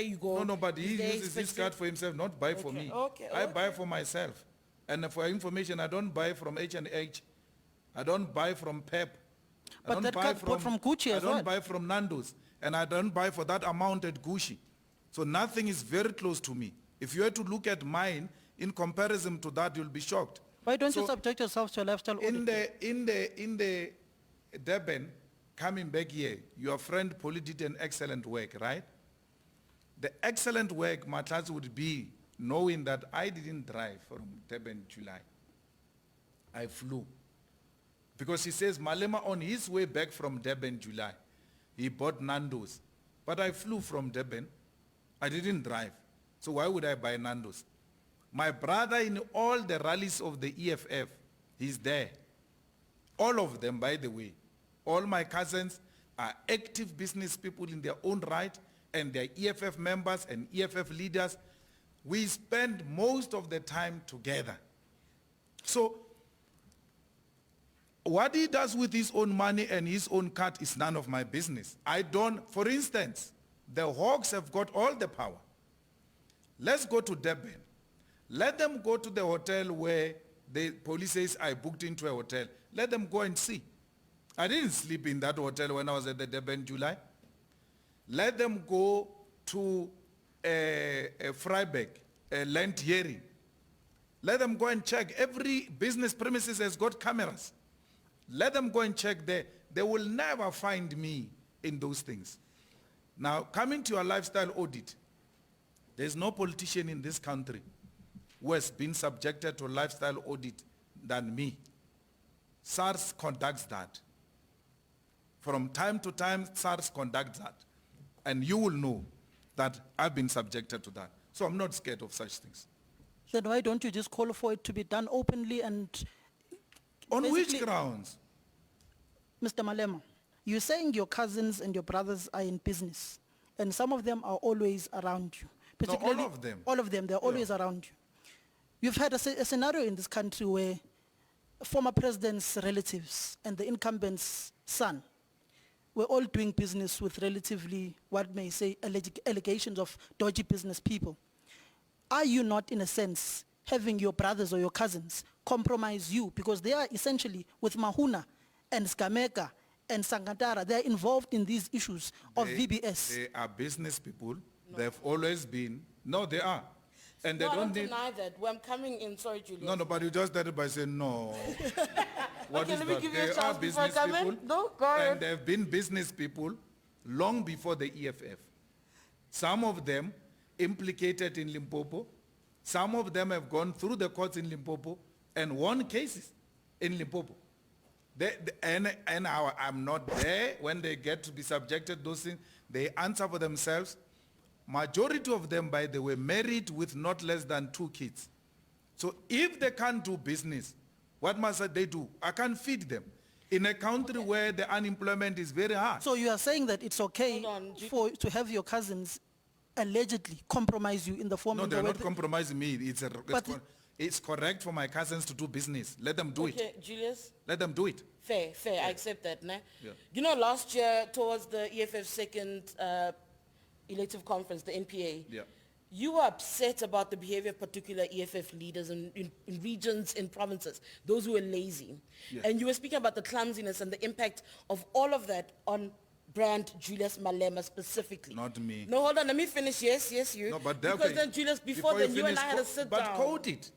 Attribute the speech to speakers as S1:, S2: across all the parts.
S1: you go.
S2: No, but he
S1: Is there
S2: uses this
S1: specific-
S2: card for himself, not buy for me. I buy for myself. And for information, I don't buy from H&H. I don't buy from Pep.
S3: But
S2: I
S3: that
S2: don't buy
S3: card bought from Gucci
S2: I
S3: as
S2: don't
S3: well.
S2: buy from Nando's. And I don't buy for that amount at Gucci. So nothing is very close to me. If you were to look at mine, in comparison to that, you'll be shocked.
S3: Why don't you
S2: So
S3: subject yourself to a lifestyle audit?
S2: in the Durban, coming back here, your friend Polly did an excellent work, right? The excellent work, Matlas, would be knowing that I didn't drive from Durban July. I flew. Because he says Malema on his way back from Durban July, he bought Nando's. But I flew from Durban. I didn't drive. So why would I buy Nando's? My brother in all the rallies of the EFF, he's there. All of them, by the way. All my cousins are active business people in their own right, and they're EFF members and EFF leaders. We spend most of the time together. So what he does with his own money and his own cut is none of my business. I don't, for instance, the Hawks have got all the power. Let's go to Durban. Let them go to the hotel where the police says I booked into a hotel. Let them go and see. I didn't sleep in that hotel when I was at the Durban July. Let them go to a Freiburg, a land hearing. Let them go and check. Every business premises has got cameras. Let them go and check there. They will never find me in those things. Now, coming to your lifestyle audit, there's no politician in this country who has been subjected to a lifestyle audit than me. SARS conducts that. From time to time, SARS conducts that. And you will know that I've been subjected to that. So I'm not scared of such things.
S3: Then why don't you just call for it to be done openly and...
S2: On which
S3: basically-
S2: grounds?
S3: Mr. Malema, you're saying your cousins and your brothers are in business, and some of them are always around you.
S2: No, all
S3: Particularly-
S2: of them.
S3: All of them, they're always around you. You've had a scenario in this country where former president's relatives and the incumbent's son were all doing business with relatively, what may say, allegations of dodgy business people. Are you not, in a sense, having your brothers or your cousins compromise you? Because they are essentially, with Mahuna and Skameka and Sangatara, they're involved in these issues of VBS.
S2: They are business people. No. They've always been. No, they are. And they
S1: No, I
S2: don't
S1: don't
S2: need...
S1: deny that. When I'm coming in, sorry, Julius.
S2: No, but you just started by saying no. What
S1: Okay,
S2: is
S1: let me
S2: that?
S1: give you a
S2: They
S1: chance
S2: are
S1: before I
S2: business
S1: come in.
S2: people.
S1: No, go ahead.
S2: And they've been business people long before the EFF. Some of them implicated in Limpopo. Some of them have gone through the courts in Limpopo and won cases in Limpopo. I'm not there when they get to be subjected to those things. They answer for themselves. Majority of them, by the way, married with not less than 2 kids. So if they can't do business, what must they do? I can't feed them. In a country where the unemployment is very high.
S3: So you are saying that it's okay
S1: Hold on.
S3: to have your cousins allegedly compromise you in the form
S2: No,
S3: of
S2: they're
S3: the way
S2: not compromising me.
S3: But-
S2: It's correct for my cousins to do business. Let them do it.
S1: Okay, Julius.
S2: Let them do it.
S1: Fair, I accept that. Né?
S2: Yeah.
S1: You know, last year, towards the EFF second elective conference, the NPA,
S2: Yeah.
S1: you were upset about the behavior of particular EFF leaders in regions, in provinces, those who were lazy.
S2: Yeah.
S1: And you were speaking about the clumsiness and the impact of all of that on brand Julius Malema specifically.
S2: Not me.
S1: No, hold on, let me finish. Yes, you.
S2: No, but
S1: because
S2: okay.
S1: then, Julius, before then, you and I had to sit down.
S2: But quote it.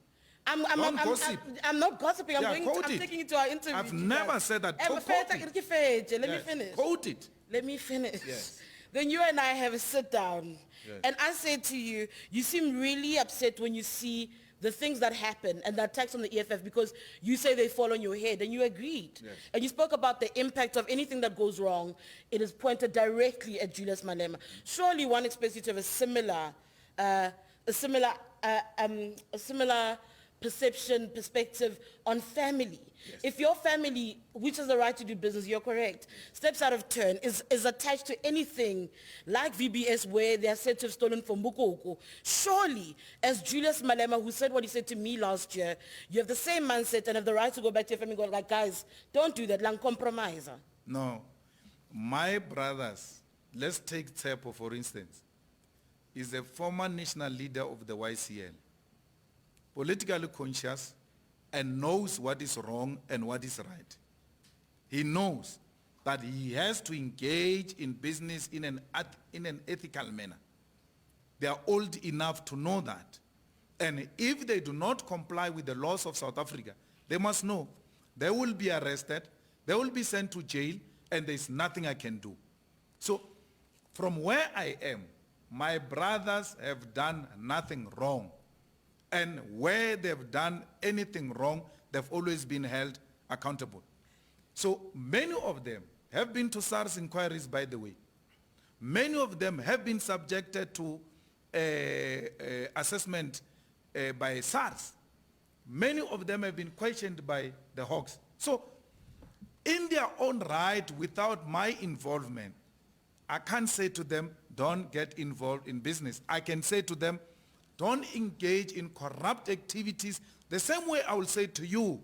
S1: I'm
S2: gossip.
S1: not gossiping.
S2: Yeah,
S1: I'm
S2: quote it.
S1: taking you to our interview.
S2: I've never said that.
S1: Let
S2: Quote it.
S1: me
S2: Yes.
S1: finish.
S2: Quote it.
S1: Let me finish.
S2: Yes.
S1: Then you and I have a sit down.
S2: Yes.
S1: And I said to you, you seem really upset when you see the things that happen and the attacks on the EFF because you say they fall on your head, and you agreed.
S2: Yes.
S1: And you spoke about the impact of anything that goes wrong. It is pointed directly at Julius Malema. Surely one expects you to have a similar perspective on family.
S2: Yes.
S1: If your family, which has the right to do business, you're correct, steps out of turn, is attached to anything like VBS where they are said to have stolen from Mukoko, surely, as Julius Malema, who said what he said to me last year, you have the same mindset and have the right to go back to your family and go like, guys, don't do that, lang compromise.
S2: No. My brothers, let's take Tsepo for instance. is a former national leader of the YCL, politically conscious, and knows what is wrong and what is right. He knows that he has to engage in business in an ethical manner. They are old enough to know that. And if they do not comply with the laws of South Africa, they must know they will be arrested, they will be sent to jail, and there's nothing I can do. So from where I am, my brothers have done nothing wrong. And where they've done anything wrong, they've always been held accountable. So many of them have been to SARS inquiries, by the way. Many of them have been subjected to assessment by SARS. Many of them have been questioned by the Hawks. So in their own right, without my involvement, I can't say to them, don't get involved in business. I can say to them, don't engage in corrupt activities. The same way I will say to you,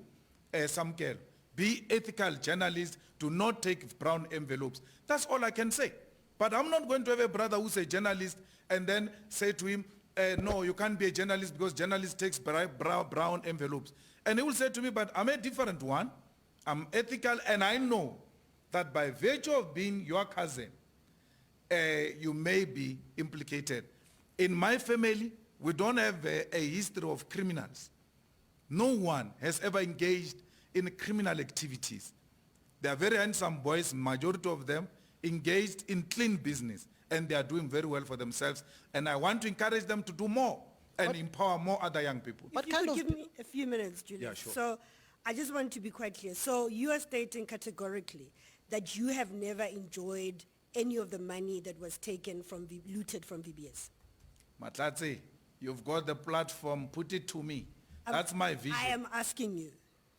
S2: Samukelo, be ethical journalists, do not take brown envelopes. That's all I can say. But I'm not going to have a brother who's a journalist and then say to him, no, you can't be a journalist because journalist takes brown envelopes. And he will say to me, but I'm a different one. I'm ethical, and I know that by virtue of being your cousin, you may be implicated. In my family, we don't have a history of criminals. No one has ever engaged in criminal activities. They are very handsome boys, majority of them engaged in clean business, and they are doing very well for themselves. And I want to encourage them to do more and empower more other young people.
S4: If you could give me a few minutes, Julius.
S2: Yeah, sure.
S4: So I just want to be quite clear. So you are stating categorically that you have never enjoyed any of the money that was taken from, looted from VBS.
S2: Matlatse, you've got the platform, put it to me. That's my vision.
S4: I am asking you.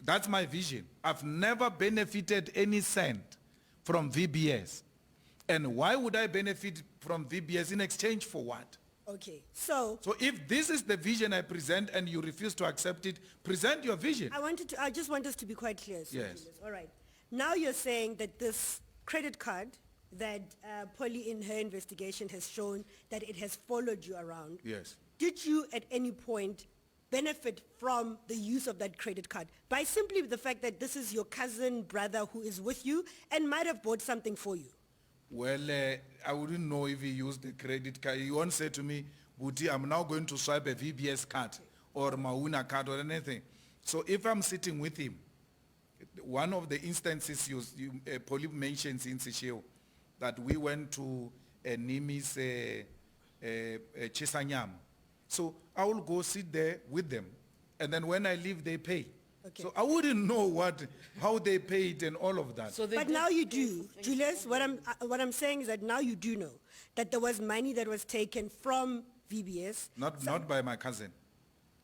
S2: That's my vision. I've never benefited any cent from VBS. And why would I benefit from VBS in exchange for what?
S4: Okay, so
S2: if this is the vision I present and you refuse to accept it, present your vision.
S4: I just want us to be quite clear. So
S2: Yes.
S4: Julius. All right. Now you're saying that this credit card that Polly in her investigation has shown that it has followed you around.
S2: Yes.
S4: Did you at any point benefit from the use of that credit card by simply the fact that this is your cousin, brother who is with you and might have bought something for you?
S2: Well, I wouldn't know if he used the credit card. He won't say to me, Buti, I'm now going to swipe a VBS card or Mauna card or anything. So if I'm sitting with him, one of the instances Polly mentions in Secheo, that we went to Nimi's Chisanyam. So I will go sit there with them. And then when I leave, they pay.
S4: Okay.
S2: So I wouldn't know how they paid and all of that.
S1: So
S4: But now you do. Julius, what I'm saying is that now you do know that there was money that was taken from VBS.
S2: Not by my cousin.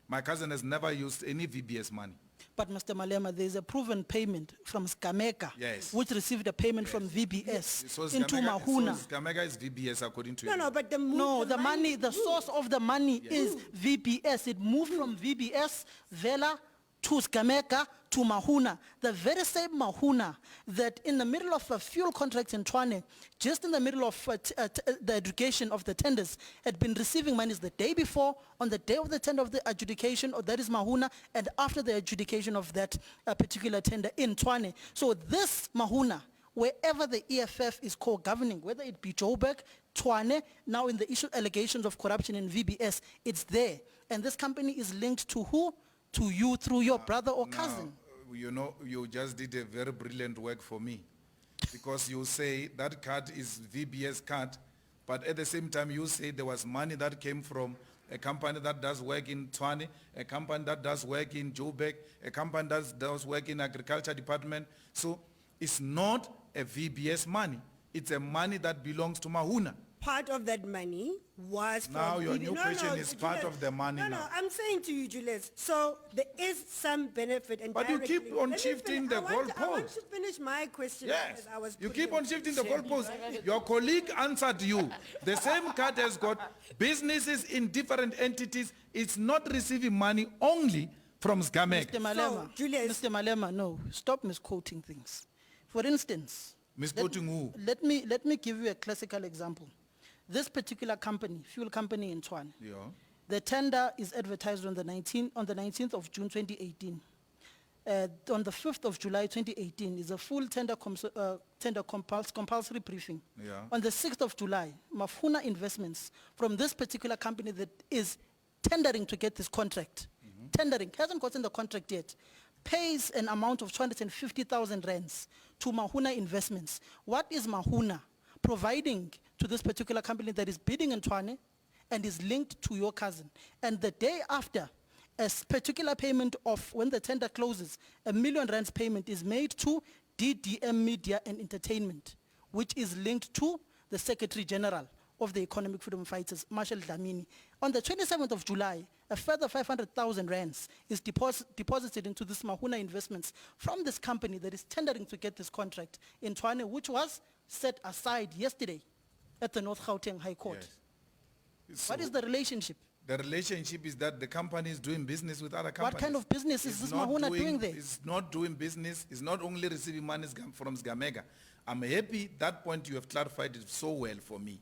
S2: My cousin has never used any VBS money.
S3: But Mr. Malema, there is a proven payment from Skameka,
S2: Yes.
S3: which received a payment from VBS
S2: So
S3: into
S2: Skameka-
S3: Mahuna.
S2: So Skameka is VBS according to you.
S4: No, but the move,
S3: No, the money, the
S4: moved.
S3: source of the money is VBS. It moved from VBS, Vela, to Skameka, to Mahuna. The very same Mahuna that in the middle of a fuel contract in Tshwane, just in the middle of the adjudication of the tenders, had been receiving monies the day before, on the day of the tender of the adjudication, or that is Mahuna, and after the adjudication of that particular tender in Tshwane. So this Mahuna, wherever the EFF is co-governing, whether it be Joburg, Tshwane, now in the issue allegations of corruption in VBS, it's there. And this company is linked to who? To you through your brother or cousin.
S2: You know, you just did a very brilliant work for me. Because you say that card is VBS card, but at the same time you say there was money that came from a company that does work in Tshwane, a company that does work in Joburg, a company that does work in agriculture department. So it's not a VBS money. It's a money that belongs to Mahuna.
S4: Part of that money was from
S2: Now your
S4: VBS.
S2: new question is part
S4: Julius,
S2: of the money
S4: No,
S2: now.
S4: I'm saying to you, Julius, so there is some benefit and
S2: But you
S4: directly-
S2: keep on
S4: Let me
S2: shifting
S4: finish.
S2: the
S4: I want
S2: goalpost.
S4: to finish my question.
S2: Yes,
S4: as I was
S2: you
S4: putting
S2: keep
S4: it.
S2: on shifting the goalposts. Your colleague answered you. The same card has got businesses in different entities. It's not receiving money only from Skameka.
S3: Mr. Malema,
S4: Julius-
S3: Mr. Malema, no, stop misquoting things. For instance,
S2: Misquoting who?
S3: let me give you a classical example. this particular company, fuel company in Tshwane,
S2: Yeah.
S3: the tender is advertised on the 19th of June 2018. On the 5th of July 2018 is a full tender compulsory briefing.
S2: Yeah.
S3: On the 6th of July, Mafuna Investments from this particular company that is tendering to get this contract, tendering, hasn't gotten the contract yet, pays an amount of 250,000 rands to Mahuna Investments. What is Mahuna providing to this particular company that is bidding in Tshwane and is linked to your cousin? And the day after, a particular payment of, when the tender closes, R1 million payment is made to DDM Media and Entertainment, which is linked to the Secretary General of the Economic Freedom Fighters, Marshal Dlamini. On the 27th of July, a further 500,000 rands is deposited into this Mahuna Investments from this company that is tendering to get this contract in Tshwane, which was set aside yesterday at the North Gauteng High Court.
S2: Yes.
S3: What is the relationship?
S2: The relationship is that the company is doing business with other companies.
S3: What kind of business is this
S2: not
S3: Mahuna doing there?
S2: It's not doing business. It's not only receiving money from Sgamega. I'm happy that point you have clarified it so well for me.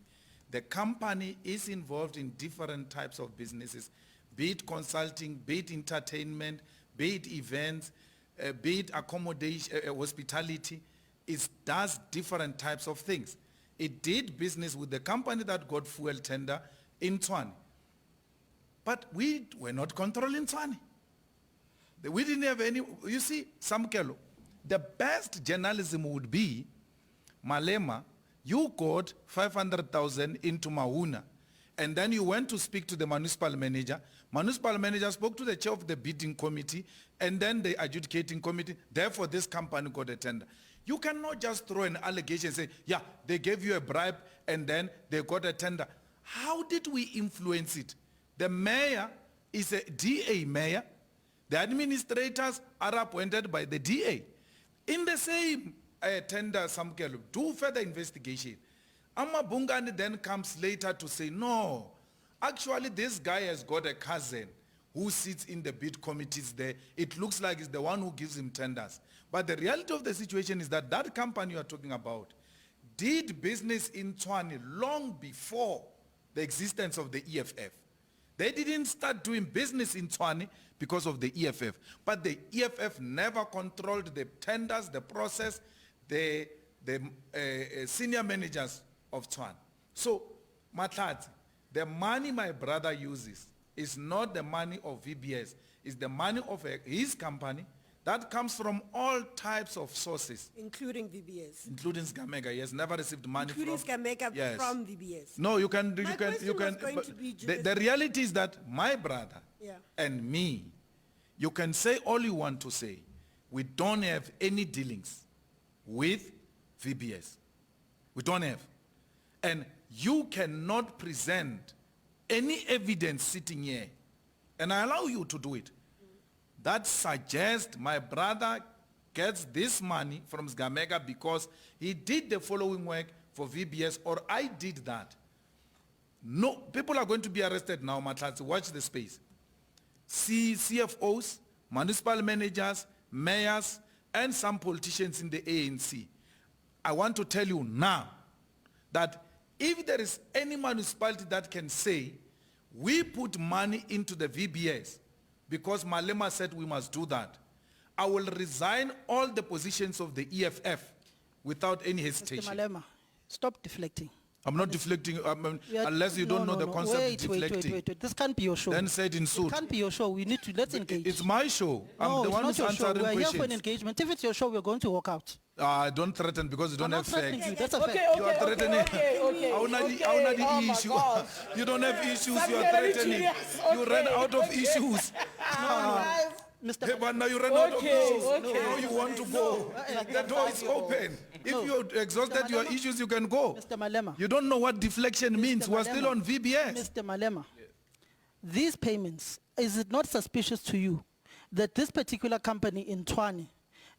S2: The company is involved in different types of businesses, be it consulting, be it entertainment, be it events, be it accommodation, hospitality. It does different types of things. It did business with the company that got fuel tender in Tshwane. But we were not controlling Tshwane. We didn't have any, you see, Samukelo, the best journalism would be, Malema, you got 500,000 into Mahuna, and then you went to speak to the municipal manager. Municipal manager spoke to the chair of the bidding committee, and then the adjudicating committee. Therefore, this company got a tender. You cannot just throw an allegation and say, yeah, they gave you a bribe, and then they got a tender. How did we influence it? The mayor is a DA mayor. The administrators are appointed by the DA. In the same tender, Samukelo, do further investigation. Amabungani then comes later to say, no, actually this guy has got a cousin who sits in the bid committees there. It looks like it's the one who gives him tenders. But the reality of the situation is that that company you are talking about did business in Tshwane long before the existence of the EFF. They didn't start doing business in Tshwane because of the EFF. But the EFF never controlled the tenders, the process, the senior managers of Tshwane. So, Matlatsi, the money my brother uses is not the money of VBS. It's the money of his company that comes from all types of sources.
S4: Including VBS.
S2: Including Sgamega. He has never received money
S4: Including
S2: from...
S4: Sgamega
S2: Yes.
S4: from VBS.
S2: No, you can...
S4: My question was going to be
S2: the reality is that my brother
S4: Yeah.
S2: and me, you can say all you want to say. We don't have any dealings with VBS. We don't have. And you cannot present any evidence sitting here, and I allow you to do it, that suggests my brother gets this money from Sgamega because he did the following work for VBS, or I did that. No, people are going to be arrested now, Matlatsi. Watch the space. CFOs, municipal managers, mayors, and some politicians in the ANC. I want to tell you now that if there is any municipality that can say, we put money into the VBS because Malema said we must do that, I will resign all the positions of the EFF without any hesitation.
S3: Mr. Malema, stop deflecting.
S2: I'm not deflecting, unless you don't know the concept of deflecting.
S3: Wait. This can't be your show.
S2: Then say it in suit.
S3: It can't be your show. We need to, let's engage.
S2: It's my show. I'm the one who's
S3: it's not your show.
S2: answering
S3: We're
S2: questions.
S3: here for an engagement. If it's your show, we're going to walk out.
S2: Don't threaten because you don't
S3: I'm
S2: have
S3: not threatening
S2: facts.
S3: you. That's a fact.
S2: You are threatening.
S1: Okay.
S2: Oh my
S1: issue.
S2: God. You don't have issues, you are
S1: Samukelo
S2: threatening.
S1: Julius,
S2: You ran out of issues.
S3: Mr.
S2: Hey, but now you ran out of issues.
S1: Okay.
S2: Now you want to go. The door is open. If you exhausted your issues, you can go.
S3: Mr. Malema.
S2: You don't know what deflection means. We're still on VBS.
S3: Mr. Malema, these payments, is it not suspicious to you that this particular company in Tshwane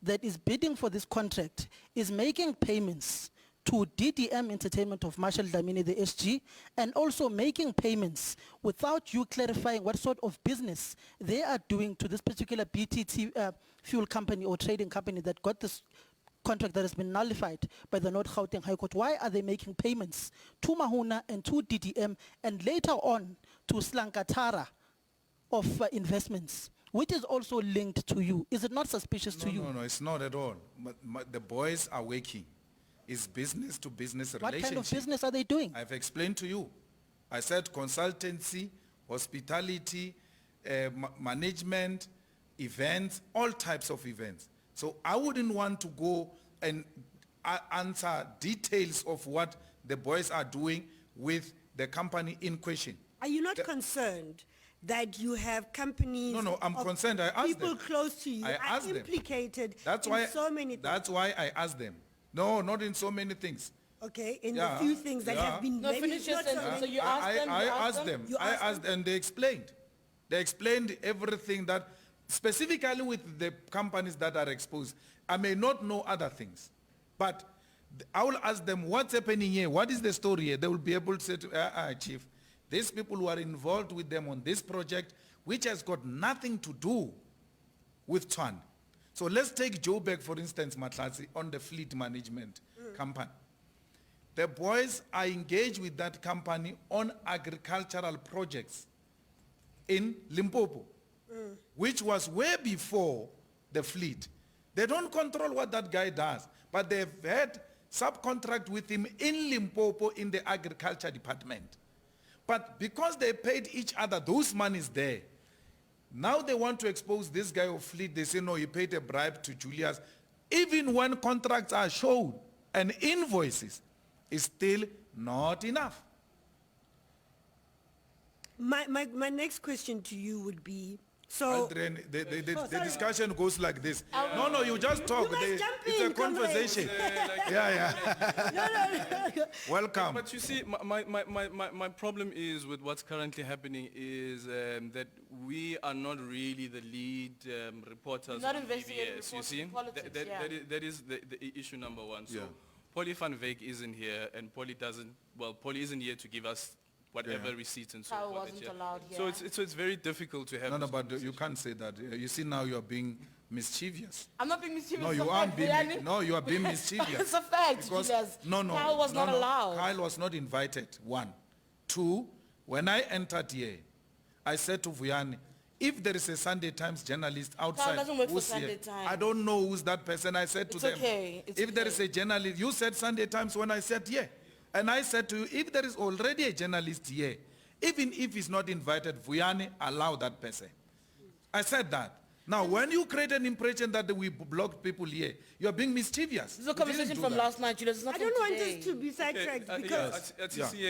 S3: that is bidding for this contract is making payments to DDM Entertainment of Marshal Dlamini, the SG, and also making payments without you clarifying what sort of business they are doing to this particular BTT fuel company or trading company that got this contract that has been nullified by the North Gauteng High Court, why are they making payments to Mahuna and to DDM and later on to Slankatara of investments, which is also linked to you? Is it not suspicious to you?
S2: No, it's not at all. The boys are working. It's business to business
S3: What
S2: relationship.
S3: kind of business are they doing?
S2: I've explained to you. I said consultancy, hospitality, management, events, all types of events. So I wouldn't want to go and answer details of what the boys are doing with the company in question.
S4: Are you not concerned that you have companies?
S2: No, I'm
S4: of
S2: concerned. I asked
S4: people
S2: them.
S4: close to you
S2: I
S4: are
S2: asked them.
S4: implicated
S2: That's
S4: in
S2: why,
S4: so many things.
S2: That's why I asked them. No, not in so many things.
S4: Okay, in
S2: Yeah,
S4: the few things that
S2: yeah.
S4: have been
S1: No,
S4: maybe
S1: finish your
S4: not so
S1: sentence.
S4: many.
S1: So you asked them,
S2: I
S1: you
S2: asked them.
S4: You
S2: I
S4: asked
S2: asked and they explained. They explained everything that, specifically with the companies that are exposed. I may not know other things, but I will ask them what's happening here. What is the story here? They will be able to say to, Chief, these people who are involved with them on this project, which has got nothing to do with Twan. So let's take Joburg, for instance, Matlatsi, on the fleet management company. The boys are engaged with that company on agricultural projects in Limpopo, which was way before the fleet. They don't control what that guy does, but they've had subcontract with him in Limpopo in the agriculture department. But because they paid each other, those monies there, now they want to expose this guy of fleet. They say, no, he paid a bribe to Julius. Even when contracts are shown and invoices, it's still not enough.
S4: My next question to you would be, so
S2: Aldrin, the discussion goes like this. No, you just talk.
S4: You must jump
S2: It's a
S4: in, comrades.
S2: conversation. Yeah. Welcome.
S5: But you see, my problem is with what's currently happening is that we are not really the lead reporters
S1: Not
S5: on
S1: investigating
S5: VBS, you
S1: reports
S5: see?
S1: in politics, yeah.
S5: That is the issue number one. So
S2: Yeah.
S5: Polly van Wyk isn't here, and Polly isn't here to give us whatever receipts and so
S1: Kyle
S5: forth.
S1: wasn't
S5: yeah.
S1: allowed
S5: So
S1: here.
S5: it's very difficult to have
S2: No,
S5: this
S2: but you
S5: conversation.
S2: can't say that. You see, now you are being mischievous.
S1: I'm not being mischievous.
S2: No,
S1: it's
S2: you
S1: a
S2: aren't
S1: fact,
S2: being.
S1: Brianni.
S2: No, you are being mischievous.
S1: It's a fact,
S2: Because-
S1: Julius.
S2: No.
S1: Kyle was not allowed.
S2: Kyle was not invited. 1. 2. When I entered here, I said to Vuyani, if there is a Sunday Times journalist outside,
S1: doesn't work for
S2: who's here,
S1: Sunday Times.
S2: I don't know who's that person. I said to
S1: It's
S2: them,
S1: okay, it's
S2: if there
S1: okay.
S2: is a journalist, you said Sunday Times when I said yeah. And I said to you, if there is already a journalist here, even if he's not invited, Vuyani, allow that person. I said that. Now, when you create an impression that we blocked people here, you're being mischievous.
S1: This is a
S2: We didn't
S1: conversation
S2: do
S1: from
S2: that.
S1: last night, Julius. It's not
S4: I
S1: from
S4: don't want
S1: today.
S4: us to be sidetracked
S5: Okay,
S4: because
S5: yeah.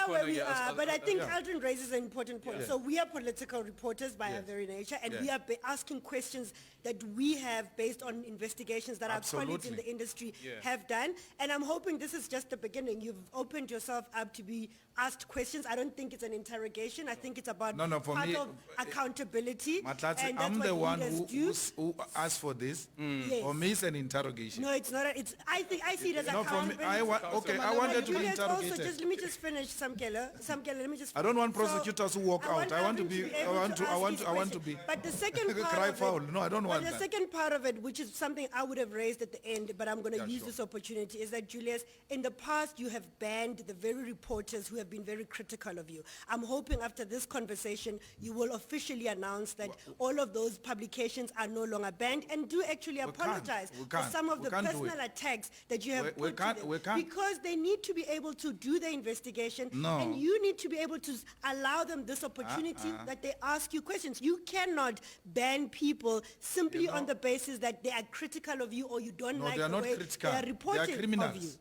S4: where we are, but I think Aldrin raises an important point. So we are political reporters by our very nature, and we are asking questions that we have based on investigations that our colleagues in
S2: Absolutely.
S4: the industry
S5: Yeah.
S4: have done. And I'm hoping this is just the beginning. You've opened yourself up to be asked questions. I don't think it's an interrogation. I think it's about
S2: No, for
S4: part
S2: me,
S4: of accountability.
S2: Matlatsi,
S4: and that's
S2: I'm
S4: what
S2: the one
S4: leaders do.
S2: who asked for this.
S4: Yes.
S2: For me, it's an interrogation.
S4: No, it's not. I see it as
S2: No, for me,
S4: accountability.
S2: I wanted to be
S4: Julius, also,
S2: interrogated.
S4: let me just finish, Samukelo, let me just.
S2: I don't want
S4: So,
S2: prosecutors who walk out. I want to
S4: Aldrin
S2: be.
S4: be able
S2: I want to
S4: ask his
S2: be.
S4: question. But the second part
S2: Cry
S4: of
S2: foul.
S4: it,
S2: No, I don't want
S4: but
S2: that.
S4: the second part of it, which is something I would have raised at the end, but I'm going to use this opportunity, is that Julius, in the past you have banned the very reporters who have been very critical of you. I'm hoping after this conversation you will officially announce that all of those publications are no longer banned, and do actually apologize
S2: We
S4: for
S2: can't.
S4: some of
S2: We
S4: the
S2: can't do
S4: personal
S2: it.
S4: attacks that you have
S2: We
S4: put
S2: can't-
S4: to
S2: we
S4: them.
S2: can't.
S4: Because they need to be able to do the investigation,
S2: No.
S4: and you need to be able to allow them this opportunity that they ask you questions. You cannot ban people simply on the basis that they are critical of you or you don't
S2: No,
S4: like
S2: they are
S4: the
S2: not
S4: way
S2: critical.
S4: they are
S2: They are
S4: reporting of you.
S2: criminals.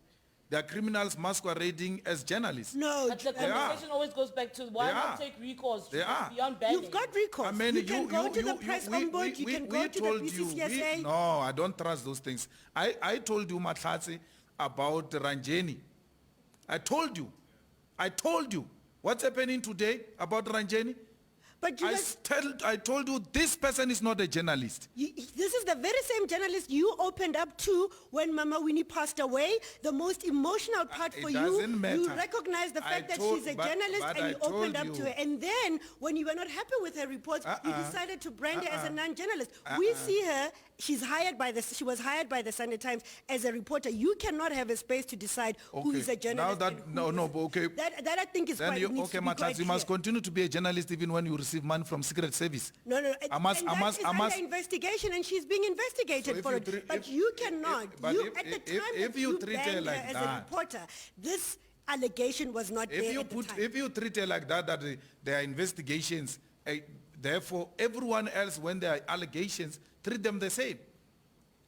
S2: They are criminals masquerading as journalists.
S4: No,
S1: But the
S2: are.
S1: conversation always goes back to why
S2: They
S1: not
S2: are.
S1: take recourse
S2: They are.
S1: beyond banning.
S4: you've got recourse.
S2: I mean,
S4: you can go to the press ombudsman, you can go to the
S2: told you,
S4: PCCSA.
S2: no, I don't trust those things. I told you, Matlatsi, about Ranjeni. I told you. What's happening today about Ranjeni?
S4: But Julius,
S2: I told you this person is not a journalist.
S4: this is the very same journalist you opened up to when Mama Winnie passed away. The most emotional part
S2: It
S4: for you,
S2: doesn't matter.
S4: you recognized the
S2: I
S4: fact that
S2: told-
S4: she's a
S2: but-
S4: journalist
S2: but
S4: and
S2: I
S4: you opened
S2: told
S4: up
S2: you.
S4: to her. And then when you were not happy with her reports, you decided to brand her as a non-journalist. We see her she was hired by the Sunday Times as a reporter. You cannot have a space to decide who is a journalist.
S2: Now that,
S4: and who
S2: no,
S4: isn't.
S2: but okay.
S4: That I think is
S2: Then
S4: quite,
S2: you,
S4: needs
S2: okay,
S4: to be quite
S2: Matas, you must
S4: clear.
S2: continue to be a journalist even when you receive money from Secret Service.
S4: No,
S2: I must-
S4: under investigation, and she's being investigated
S2: So
S4: for
S2: if you
S4: it.
S2: tre-
S4: But
S2: if-
S4: you cannot.
S2: but
S4: You
S2: if-
S4: at the
S2: if-
S4: time
S2: if
S4: that
S2: you
S4: you
S2: treat her
S4: banned her
S2: like
S4: as
S2: that-
S4: a reporter, this allegation was not there at the time.
S2: If you treat it like that, there are investigations, therefore everyone else, when there are allegations, treat them the same.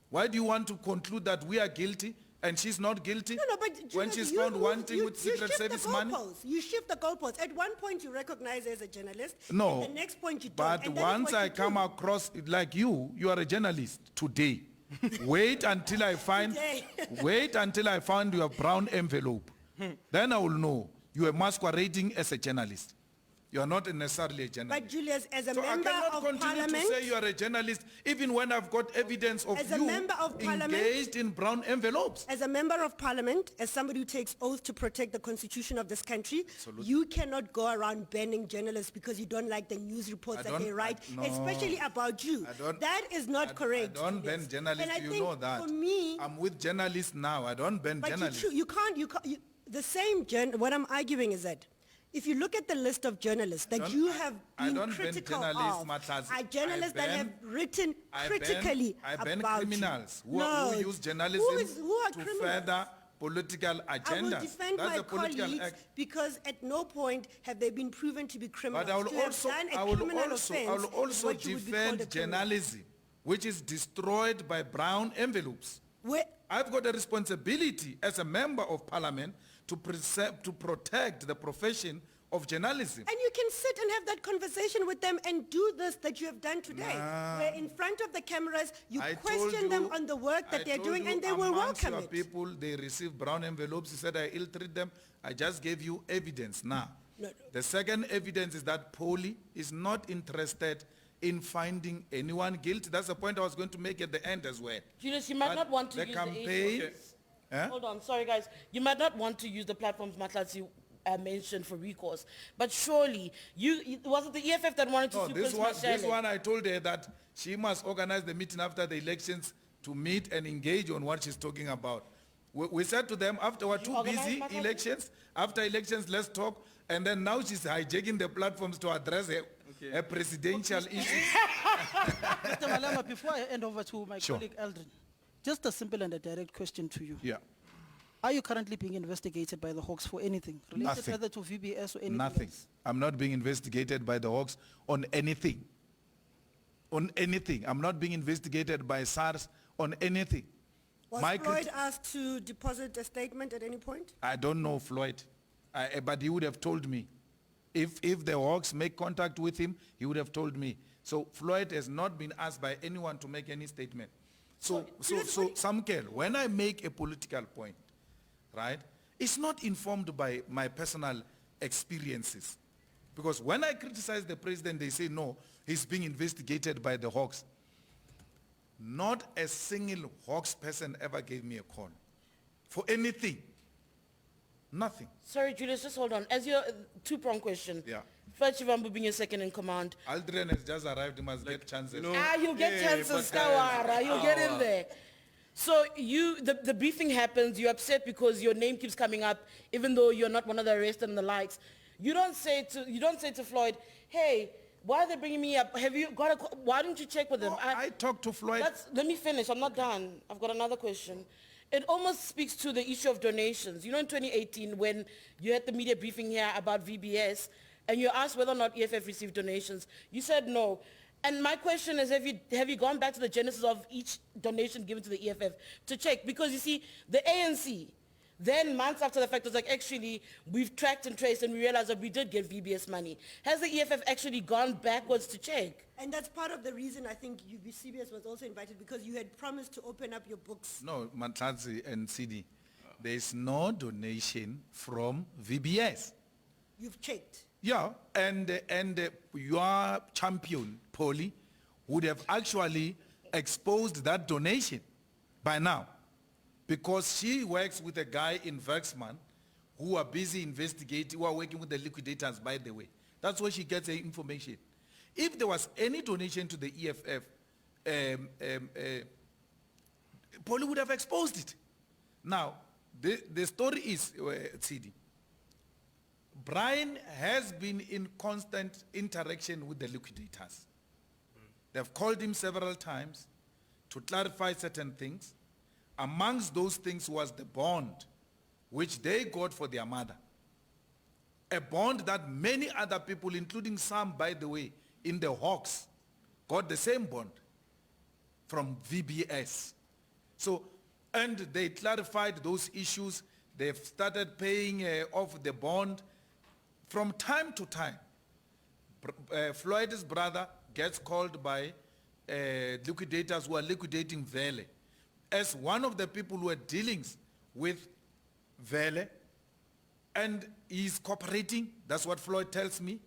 S2: Why do you want to conclude that we are guilty and she's not guilty?
S4: No, but
S2: when
S4: Julius,
S2: she's
S4: you
S2: found
S4: move-
S2: wanting
S4: you-
S2: with Secret
S4: you shift
S2: Service
S4: the
S2: money?
S4: goalposts. You shift the goalposts. At one point you recognize her as a journalist.
S2: No.
S4: At the next point you don't.
S2: But
S4: and that is
S2: once
S4: what
S2: I
S4: you
S2: come
S4: do.
S2: across, like you are a journalist today. Wait until I find,
S4: Today.
S2: wait until I find your brown envelope. Then I will know you are masquerading as a journalist. You are not necessarily a journalist.
S4: But Julius, as a
S2: So I
S4: member
S2: cannot
S4: of
S2: continue
S4: parliament,
S2: to say you are a journalist even when I've got evidence of
S4: As a
S2: you
S4: member of parliament-
S2: engaged in brown envelopes.
S4: as a member of parliament, as somebody who takes oath to protect the constitution of this country, you cannot go around banning journalists because you don't like the news reports
S2: I
S4: that they
S2: don't-
S4: write,
S2: no.
S4: especially about you.
S2: I don't-
S4: That is not correct.
S2: I don't
S4: Julius.
S2: ban journalists,
S4: And I
S2: you
S4: think
S2: know that.
S4: For me,
S2: I'm with journalists now. I don't ban
S4: but
S2: journalists.
S4: you can't, the same, what I'm arguing is that if you look at the list of journalists that you have
S2: I
S4: been
S2: don't ban
S4: critical
S2: journalists,
S4: of,
S2: Matas.
S4: are journalists that have written
S2: I
S4: critically
S2: ban
S4: about
S2: criminals
S4: you.
S2: who use journalism
S4: who are
S2: to
S4: criminals?
S2: further political
S4: I will
S2: agendas.
S4: defend
S2: That's
S4: my
S2: a political
S4: colleagues
S2: act.
S4: because at no point have they been proven to be criminals.
S2: But I will
S4: To have
S2: also,
S4: done a
S2: I will
S4: criminal
S2: also,
S4: offense
S2: I will
S4: is
S2: also
S4: what you would be called a
S2: defend
S4: criminal.
S2: journalism, which is destroyed by brown envelopes.
S4: Where-
S2: I've got a responsibility as a member of parliament to protect the profession of journalism.
S4: And you can sit and have that conversation with them and do this that you have done today. Where in front of the cameras, you
S2: I told
S4: question them
S2: you-
S4: on the work that
S2: I
S4: they're
S2: told
S4: doing
S2: you
S4: and they will
S2: amongst
S4: welcome
S2: your
S4: it.
S2: people, they receive brown envelopes. You said I ill-treat them. I just gave you evidence now.
S4: No.
S2: The second evidence is that Polly is not interested in finding anyone guilty. That's the point I was going to make at the end as well.
S1: Julius, you might
S2: But
S1: not want to
S2: the
S1: use
S2: campaign-
S1: the
S2: Eh?
S1: Hold on, sorry guys. You might not want to use the platforms Matlatsi mentioned for recourse, but surely was it the EFF that wanted to
S2: No,
S1: sue
S2: this
S1: Chris
S2: one,
S1: Mashele?
S2: I told her that she must organize the meeting after the elections to meet and engage on what she's talking about. We said to them, after we're too
S1: organize
S2: busy
S1: Matlasi?
S2: elections, after elections, let's talk. And then now she's hijacking the platforms to address a presidential issue.
S3: Mr. Malema, before I hand over to my
S2: Sure.
S3: colleague Eldrin, just a simple and a direct question to you.
S2: Yeah,
S3: Are you currently being investigated by the Hawks for anything related
S2: Nothing.
S3: either to VBS or anything
S2: nothing.
S3: else?
S2: I'm not being investigated by the Hawks on anything. On anything. I'm not being investigated by SARS on anything.
S4: Was
S2: My
S4: Floyd
S2: crit-
S4: asked to deposit a statement at any point?
S2: I don't know Floyd, but he would have told me. If the Hawks make contact with him, he would have told me. So Floyd has not been asked by anyone to make any statement. So Samukelo, when I make a political point, right, it's not informed by my personal experiences. Because when I criticize the president, they say, no, he's being investigated by the Hawks. Not a single Hawks person ever gave me a call for anything. Nothing.
S1: Sorry, Julius, just hold on. As your two-pronged question.
S2: Yeah.
S1: First, Chivambu being your second in command.
S2: Aldrin has just arrived, he must get chances.
S1: You'll get
S5: Yeah,
S1: chances,
S5: but,
S1: Kawara. You'll get in there. So the briefing happens, you're upset because your name keeps coming up, even though you're not one of the arrested and the likes. You don't say to Floyd, hey, why are they bringing me up? Have you got a, why don't you check with them?
S2: I talked to Floyd.
S1: Let me finish. I'm not done. I've got another question. It almost speaks to the issue of donations. You know, in 2018, when you had the media briefing here about VBS, and you asked whether or not EFF received donations, you said no. And my question is, have you gone back to the genesis of each donation given to the EFF to check? Because you see, the ANC, then months after the fact was like, actually, we've tracked and traced and we realized that we did get VBS money. Has the EFF actually gone backwards to check?
S4: And that's part of the reason I think CBS was also invited, because you had promised to open up your books.
S2: No, Matlatsi and CD, there is no donation from VBS.
S4: You've checked.
S2: Yeah, and your champion, Polly, would have actually exposed that donation by now, because she works with a guy in Vexman who are busy investigating, who are working with the liquidators, by the way. That's where she gets her information. If there was any donation to the EFF, Polly would have exposed it. Now, the story is, Tsidi, Brian has been in constant interaction with the liquidators. They've called him several times to clarify certain things. Amongst those things was the bond which they got for their mother. A bond that many other people, including some, by the way, in the Hawks, got the same bond from VBS. So, and they clarified those issues. They've started paying off the bond. From time to time, Floyd's brother gets called by liquidators who are liquidating Vele as one of the people who are dealing with Vele, and he's cooperating. That's what Floyd tells me.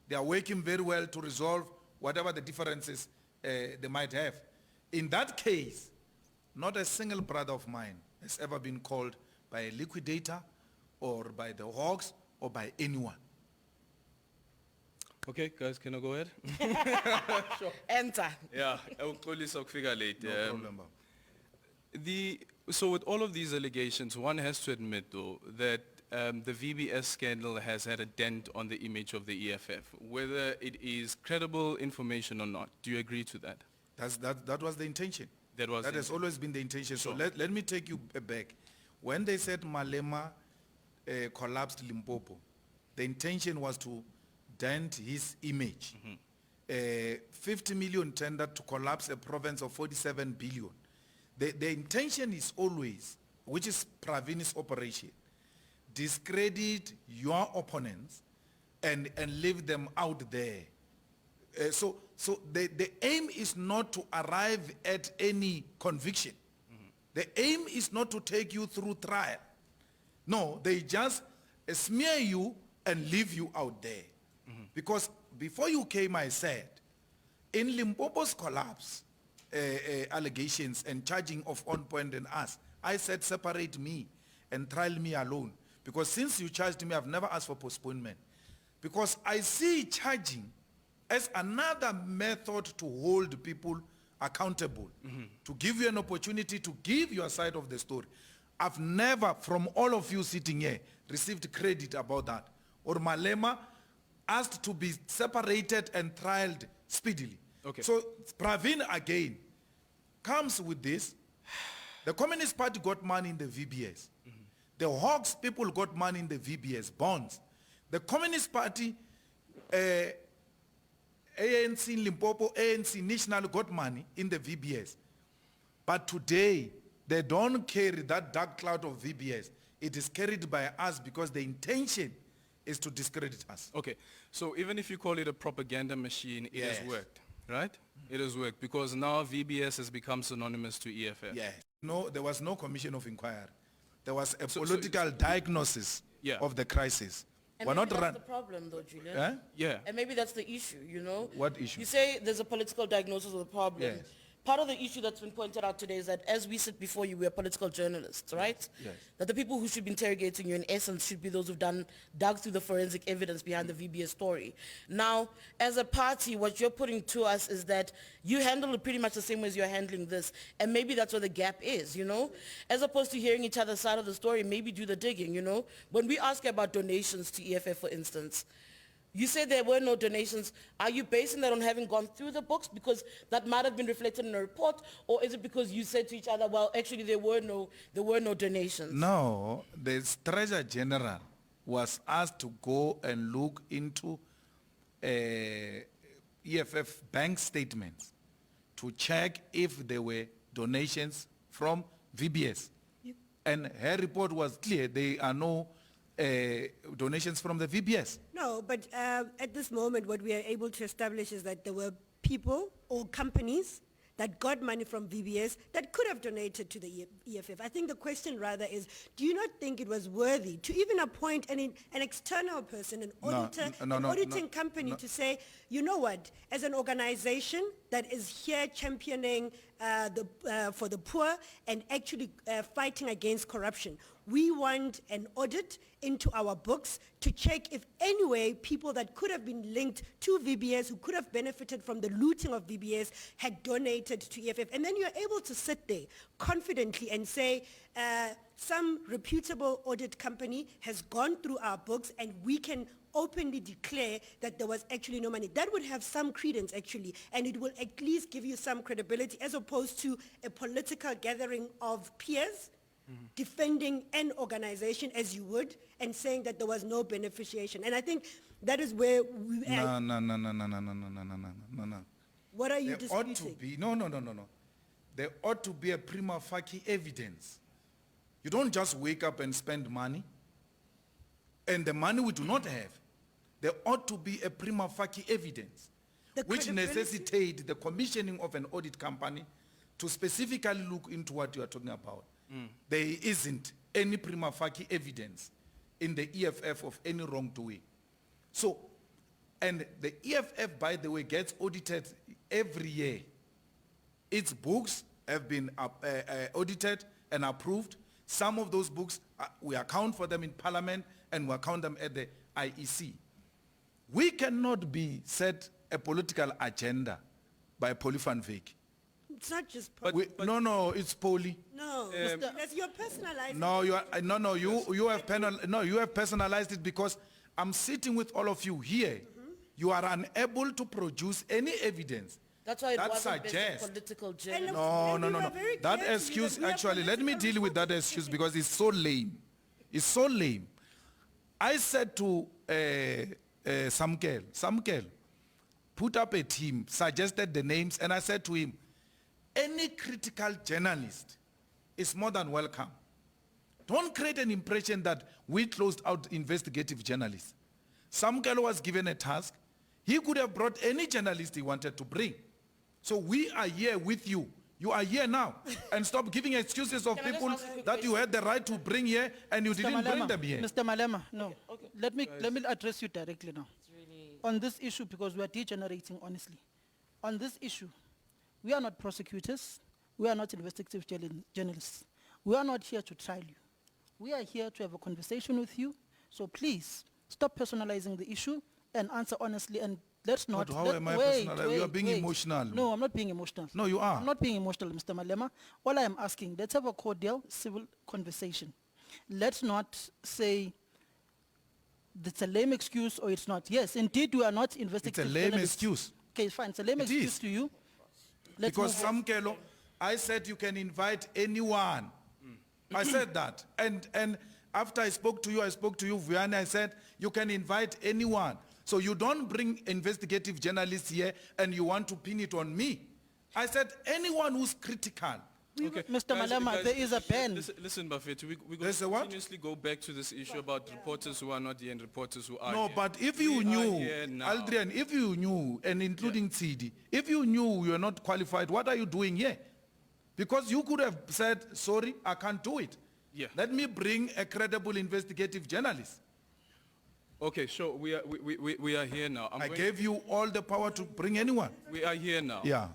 S2: They are working very well to resolve whatever the differences they might have. In that case, not a single brother of mine has ever been called by a liquidator or by the Hawks or by anyone.
S5: Okay, guys, can I go ahead?
S1: Sure. Enter.
S5: Yeah, uxolisa ukufika late.
S2: No problem, Baba.
S5: So with all of these allegations, one has to admit, though, that the VBS scandal has had a dent on the image of the EFF, whether it is credible information or not. Do you agree to that?
S2: That was the intention.
S5: That
S2: has always been the intention.
S5: Sure.
S2: So let me take you back. When they said Malema collapsed Limpopo, the intention was to dent his image. 50 million tender to collapse a province of 47 billion. The intention is always, which is Praveen's operation, discredit your opponents and leave them out there. So the aim is not to arrive at any conviction. The aim is not to take you through trial. No, they just smear you and leave you out there. Because before you came, I said, in Limpopo's collapse, allegations and charging of On Point and us, I said separate me and trial me alone. Because since you charged me, I've never asked for postponement. Because I see charging as another method to hold people accountable, to give you an opportunity to give your side of the story. I've never, from all of you sitting here, received credit about that. Or Malema asked to be separated and trialed speedily.
S5: Okay.
S2: So Praveen again comes with this. The Communist Party got money in the VBS. The Hawks people got money in the VBS bonds. The Communist Party, ANC in Limpopo, ANC National got money in the VBS. But today, they don't carry that dark cloud of VBS. It is carried by us because the intention is to discredit us.
S5: Okay, so even if you call it a propaganda machine, it has worked, right? It has worked because now VBS has become synonymous to EFF.
S2: Yes. No, there was no commission of inquiry. There was a political diagnosis of the crisis.
S1: And maybe that's the problem, though, Julian.
S5: Yeah.
S1: And maybe that's the issue, you know?
S2: What issue?
S1: You say there's a political diagnosis of the problem.
S2: Yes.
S1: Part of the issue that's been pointed out today is that as we sit before you, we are political journalists, right?
S2: Yes.
S1: That the people who should be interrogating you, in essence, should be those who've dug through the forensic evidence behind the VBS story. Now, as a party, what you're putting to us is that you handle it pretty much the same way as you're handling this, and maybe that's where the gap is, you know? As opposed to hearing each other's side of the story, maybe do the digging, you know? When we ask about donations to EFF, for instance, you say there were no donations. Are you basing that on having gone through the books because that might have been reflected in a report, or is it because you said to each other, well, actually there were no donations?
S2: No, the Treasurer General was asked to go and look into EFF bank statements to check if there were donations from VBS. And her report was clear. There are no donations from the VBS.
S4: No, but at this moment, what we are able to establish is that there were people or companies that got money from VBS that could have donated to the EFF. I think the question rather is, do you not think it was worthy to even appoint an external person, an auditor, an auditing company to say, you know what, as an organization that is here championing for the poor and actually fighting against corruption, We want an audit into our books to check if anyway people that could have been linked to VBS, who could have benefited from the looting of VBS, had donated to EFF. And then you're able to sit there confidently and say, some reputable audit company has gone through our books and we can openly declare that there was actually no money. That would have some credence actually, and it will at least give you some credibility as opposed to a political gathering of peers defending an organization as you would and saying that there was no beneficiation. And I think that is where we
S2: No.
S4: What are you
S2: There ought to
S4: disputing?
S2: be, no. There ought to be a prima facie evidence. You don't just wake up and spend money, and the money we do not have. There ought to be a prima facie evidence,
S4: The
S2: which
S4: credibility-
S2: necessitates the commissioning of an audit company to specifically look into what you are talking about. There isn't any prima facie evidence in the EFF of any wrongdoing. So, and the EFF, by the way, gets audited every year. Its books have been audited and approved. Some of those books, we account for them in Parliament and we account them at the IEC. We cannot be set a political agenda by Van Wyk.
S4: It's not just
S2: No, it's Poli.
S4: no. That's your personalized.
S2: No, you have personalized it because I'm sitting with all of you here. You are unable to produce any evidence.
S1: That's why it
S2: That
S1: wasn't based on
S2: suggests-
S1: political
S4: And
S1: journalism.
S4: And we
S2: No.
S4: were very
S2: That
S4: clear to you
S2: excuse,
S4: that we are
S2: actually, let me
S4: political
S2: deal with that excuse because it's so lame. It's so lame. I said to Samukelo, put up a team, suggested the names, and I said to him, any critical journalist is more than welcome. Don't create an impression that we closed out investigative journalists. Samukelo was given a task. He could have brought any journalist he wanted to bring. So we are here with you. You are here now. And stop giving excuses of
S1: Can I just
S2: people
S1: ask a quick
S2: that you had the right to bring here and you didn't bring them here.
S3: Mr. Malema, no. Let me address you directly now. On this issue, because we are degenerating, honestly. On this issue, we are not prosecutors. We are not investigative journalists. We are not here to trial you. We are here to have a conversation with you. So please, stop personalizing the issue and answer honestly, and let's not...
S2: But how am I personal? You are being emotional.
S3: No, I'm not being emotional.
S2: No, you are.
S3: I'm not being emotional, Mr. Malema. All I am asking, let's have a cordial, civil conversation. Let's not say it's a lame excuse or it's not. Yes, indeed, we are not investigative
S2: lame
S3: journalists.
S2: excuse.
S3: Okay, fine. It's a lame
S2: It
S3: excuse
S2: is.
S3: to you. Let's
S2: Because
S3: move on.
S2: Samukelo, I said you can invite anyone. I said that. And after I spoke to you, Vianney, I said you can invite anyone. So you don't bring investigative journalists here and you want to pin it on me. I said anyone who's critical.
S5: Okay.
S3: Mr. Malema, there is a ban.
S5: Listen, Buffett, we
S2: There's a what?
S5: continuously go back to this issue about reporters who are not here and reporters who are
S2: No,
S5: here.
S2: but if
S5: We
S2: you
S5: are
S2: knew,
S5: here now.
S2: Aldrian, if you knew, and including CD, if you knew you are not qualified, what are you doing here? Because you could have said, sorry, I can't do it.
S5: Yeah.
S2: Let me bring a credible investigative journalist.
S5: Okay, sure, we are here now.
S2: I gave you all the power to bring anyone.
S5: We are here now.
S2: Yeah.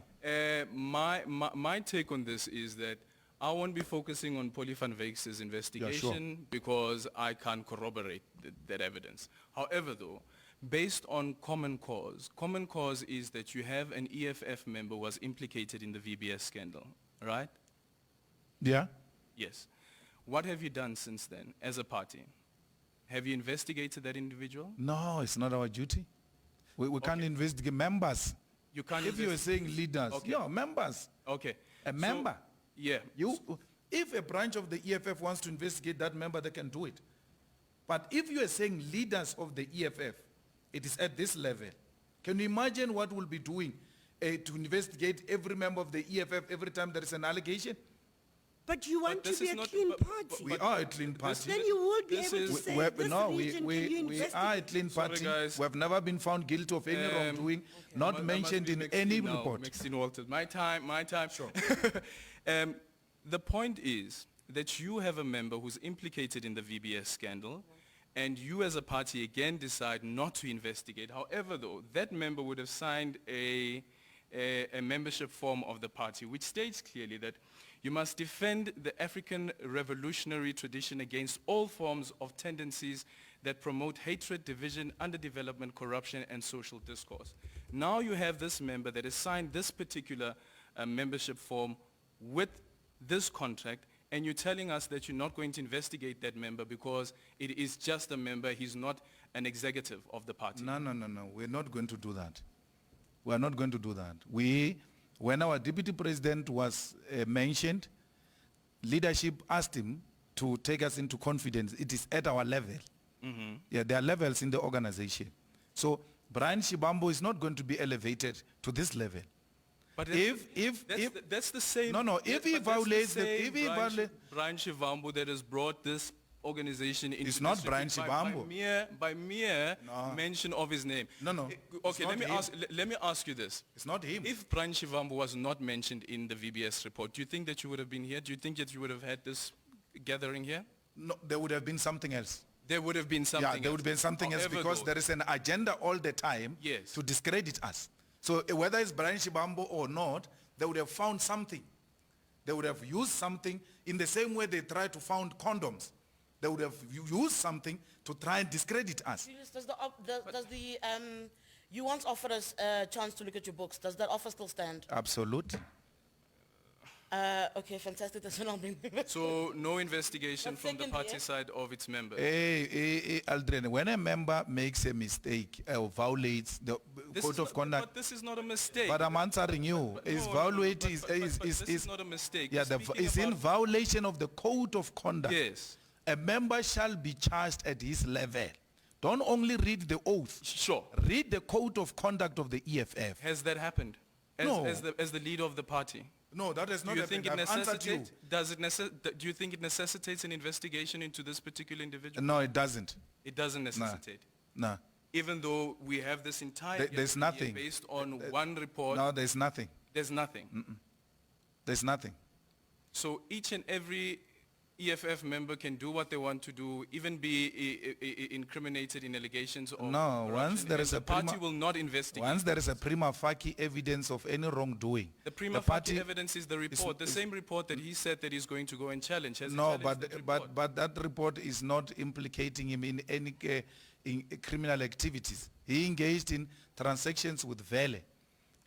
S5: My take on this is that I won't be focusing on Van Wyk's investigation because I can't corroborate that evidence. However, though, based on common cause is that you have an EFF member who was implicated in the VBS scandal, right?
S2: Yeah.
S5: Yes. What have you done since then as a party? Have you investigated that individual?
S2: No, it's not our duty. We can't investigate members.
S5: You can't
S2: If you are saying leaders,
S5: Okay.
S2: yeah, members.
S5: Okay.
S2: A
S5: So-
S2: member.
S5: Yeah.
S2: If a branch of the EFF wants to investigate that member, they can do it. But if you are saying leaders of the EFF, it is at this level. Can you imagine what we'll be doing to investigate every member of the EFF every time there is an allegation?
S4: But you want
S5: this
S4: to be
S5: is
S4: a
S5: not-
S4: clean
S5: but-
S4: party.
S2: We are a clean party.
S4: Then you would be
S5: This
S4: able to
S5: is-
S4: say,
S2: We
S4: this region, can you
S2: we
S4: investigate?
S2: are a clean
S5: Sorry,
S2: party.
S5: guys.
S2: We have never been found guilty of any wrongdoing, not
S5: That must
S2: mentioned
S5: be
S2: in
S5: Maxine
S2: any
S5: now,
S2: report.
S5: Maxine Walters. My time. Sure. The point is that you have a member who's implicated in the VBS scandal, and you as a party again decide not to investigate. However, though, that member would have signed a membership form of the party, which states clearly that You must defend the African revolutionary tradition against all forms of tendencies that promote hatred, division, underdevelopment, corruption, and social discourse. Now you have this member that has signed this particular membership form with this contract, and you're telling us that you're not going to investigate that member because it is just a member, he's not an executive of the party.
S2: No. We're not going to do that. We're not going to do that. When our deputy president was mentioned, leadership asked him to take us into confidence. It is at our level. Yeah, there are levels in the organization. So Brian Shibambo is not going to be elevated to this level.
S5: But that's the same.
S2: No, if he violates
S5: Brian Shivambu that has brought this organization into
S2: It's not Brian Shivambu.
S5: by mere mention of his name.
S2: No.
S5: Okay, let me ask you this.
S2: It's not him.
S5: If Brian Shivambu was not mentioned in the VBS report, do you think that you would have been here? Do you think that you would have had this gathering here?
S2: No, there would have been something else.
S5: There would have been something else.
S2: Yeah, there would have been something else
S5: However,
S2: because
S5: though,
S2: there is an agenda all the time
S5: Yes.
S2: to discredit us. So whether it's Brian Shibambo or not, they would have found something. They would have used something in the same way they try to found condoms. They would have used something to try and discredit us.
S1: Julius, you once offered us a chance to look at your books. Does that offer still stand?
S2: Absolutely.
S1: Okay, fantastic. That's when I'll bring them.
S5: So no investigation
S1: But
S5: from the
S1: secondly,
S5: party side of its members.
S2: Aldrin, when a member makes a mistake or violates the code of conduct,
S5: But this is not a mistake.
S2: but I'm answering you, is
S5: this is not a mistake.
S2: yeah,
S5: We're speaking
S2: is in
S5: about-
S2: violation of the code of conduct.
S5: Yes.
S2: A member shall be charged at his level. Don't only read the oath.
S5: Sure.
S2: Read the code of conduct of the EFF.
S5: Has that happened?
S2: No.
S5: As the leader of the party?
S2: No, that has
S5: Do
S2: not
S5: you think
S2: happened.
S5: it
S2: I've answered you.
S5: necessitates? Do you think it necessitates an investigation into this particular individual?
S2: No, it doesn't.
S5: It doesn't necessitate.
S2: No.
S5: Even though we have this entire
S2: There's
S5: gathering
S2: nothing.
S5: here based on one report,
S2: No, there's nothing.
S5: there's nothing.
S2: There's nothing.
S5: So each and every EFF member can do what they want to do, even be incriminated in allegations of
S2: No,
S5: corruption,
S2: once there
S5: and
S2: is
S5: the
S2: a
S5: party
S2: prima-
S5: will not investigate.
S2: Once there is a prima facie evidence of any wrongdoing,
S5: The prima facie evidence is the report, the same report that he said that he's going to go and challenge. Has he
S2: No,
S5: challenged that report?
S2: but that report is not implicating him in any in criminal activities. He engaged in transactions with Vele,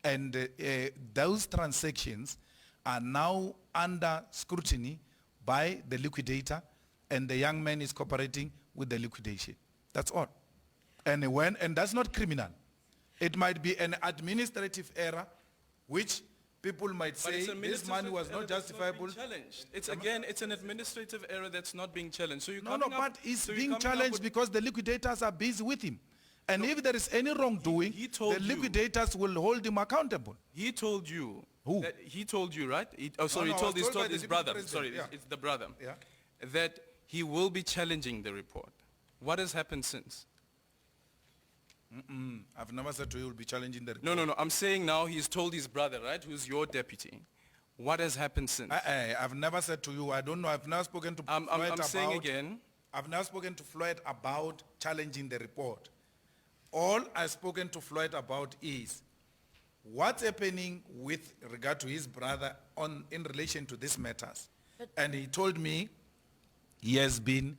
S2: and those transactions are now under scrutiny by the liquidator, and the young man is cooperating with the liquidation. That's all. And that's not criminal. It might be an administrative error, which people might
S5: But
S2: say
S5: it's a
S2: this money was
S5: error
S2: not
S5: that's
S2: justifiable.
S5: being challenged. It's an administrative error that's not being challenged. So you're
S2: No,
S5: coming up-
S2: but it's
S5: so you're
S2: being
S5: coming up
S2: challenged
S5: with-
S2: because the liquidators are busy with him. And if there is any wrongdoing,
S5: he told
S2: the
S5: you-
S2: liquidators will hold him accountable.
S5: He told you.
S2: Who?
S5: That he told you, right? He
S2: no, I was
S5: told
S2: told by
S5: his
S2: the deputy
S5: brother.
S2: president,
S5: Sorry,
S2: yeah.
S5: it's the brother.
S2: Yeah.
S5: That he will be challenging the report. What has happened since?
S2: I've never said to you will be challenging the report.
S5: No. I'm saying now he's told his brother, right, who's your deputy. What has happened since?
S2: I've never said to you, I don't know, I've never spoken to
S5: I'm
S2: Floyd
S5: saying
S2: about-
S5: again.
S2: I've never spoken to Floyd about challenging the report. All I've spoken to Floyd about is what's happening with regard to his brother in relation to these matters. And he told me he has been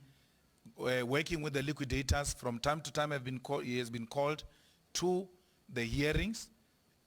S2: working with the liquidators from time to time. He has been called to the hearings,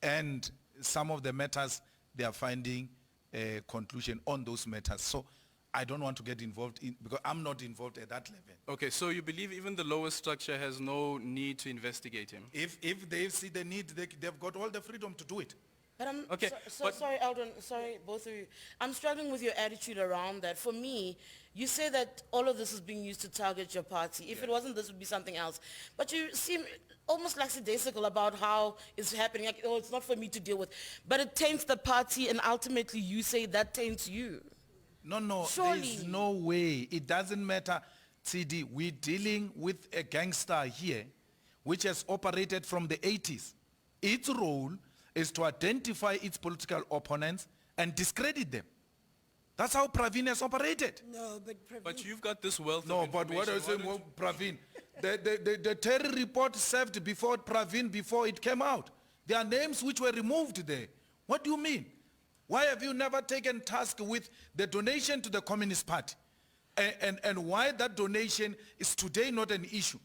S2: and some of the matters they are finding a conclusion on those matters. So I don't want to get involved in, because I'm not involved at that level.
S5: Okay, so you believe even the lower structure has no need to investigate him?
S2: If they see the need, they've got all the freedom to do it.
S1: But I'm
S5: Okay, but-
S1: sorry, Eldon, sorry, both of you. I'm struggling with your attitude around that. For me, you say that all of this is being used to target your party. If it wasn't, this would be something else. But you seem almost lackadaisical about how it's happening. Like, oh, it's not for me to deal with. But it taints the party, and ultimately you say that taints you.
S2: No,
S1: Surely.
S2: there's no way. It doesn't matter, CD. We're dealing with a gangster here, which has operated from the 80s. Its role is to identify its political opponents and discredit them. That's how Praveen has operated.
S4: No,
S5: But you've got this wealth
S2: No,
S5: of
S2: but what I
S5: information.
S2: say,
S5: Why
S2: well,
S5: don't
S2: Praveen, the terror report served before Praveen, before it came out. There are names which were removed there. What do you mean? Why have you never taken task with the donation to the Communist Party? And why that donation is today not an issue?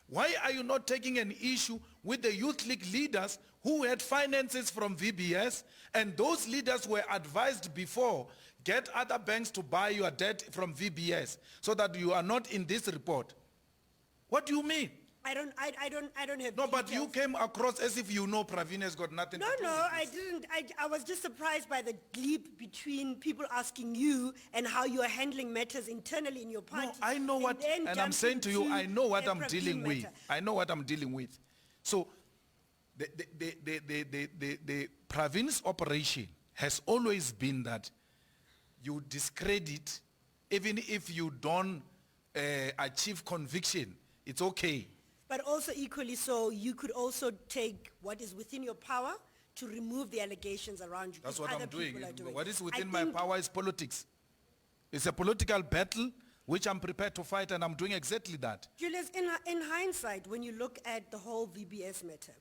S2: Why are you not taking an issue with the Youth League leaders who had finances from VBS, and those leaders were advised before, get other banks to buy your debt from VBS so that you are not in this report? What do you mean?
S4: I don't have
S2: No, but you
S4: details.
S2: came across as if you know Praveen has got nothing
S4: No,
S2: to do
S4: no,
S2: with
S4: I
S2: this.
S4: didn't. I was just surprised by the leap between people asking you and how you are handling matters internally in your party.
S2: No, I know what,
S4: then
S2: and I'm saying to you,
S4: jumping
S2: I know what
S4: a
S2: I'm
S4: Praveen
S2: dealing with.
S4: matter.
S2: I know what I'm dealing with. So, the Praveen's operation has always been that you discredit, even if you don't achieve conviction, it's okay.
S4: But also equally so, you could also take what is within your power to remove the allegations around you.
S2: That's
S4: which
S2: what
S4: other
S2: I'm doing.
S4: people are doing.
S2: What is
S4: I
S2: within my
S4: think-
S2: power is politics. It's a political battle which I'm prepared to fight, and I'm doing exactly that.
S4: Julius, in hindsight, when you look at the whole VBS matter,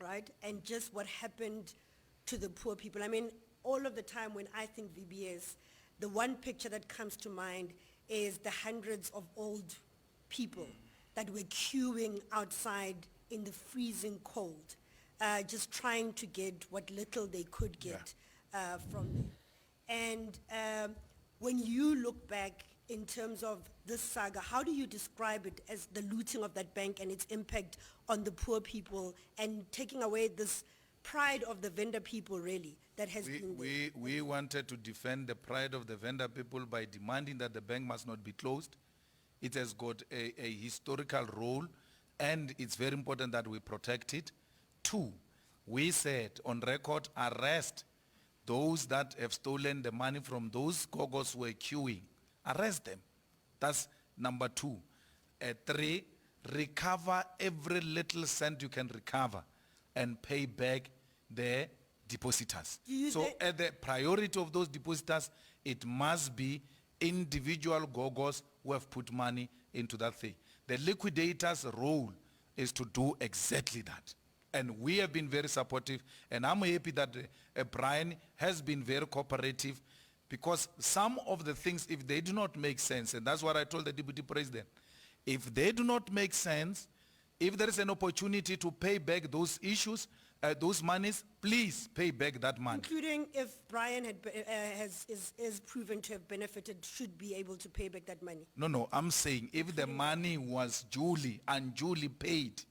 S4: right, and just what happened to the poor people, I mean, all of the time when I think VBS, the one picture that comes to mind is the hundreds of old people that were queuing outside in the freezing cold, just trying to get what little they could get from them. And when you look back in terms of this saga, how do you describe it as the looting of that bank and its impact on the poor people and taking away this pride of the vendor people, really, that has been there?
S2: We wanted to defend the pride of the vendor people by demanding that the bank must not be closed. It has got a historical role, and it's very important that we protect it. 2, we said on record, arrest those that have stolen the money from those gogos who were queuing. Arrest them. That's number 2. 3, recover every little cent you can recover and pay back the depositors. So at the priority of those depositors, it must be individual gogos who have put money into that thing. The liquidator's role is to do exactly that. And we have been very supportive, and I'm happy that Brian has been very cooperative, because some of the things, if they do not make sense, and that's what I told the Deputy President, if they do not make sense, if there is an opportunity to pay back those issues, those monies, please pay back that money.
S4: Including if Brian is proven to have benefited, should be able to pay back that money.
S2: No, I'm saying if the money was unduly paid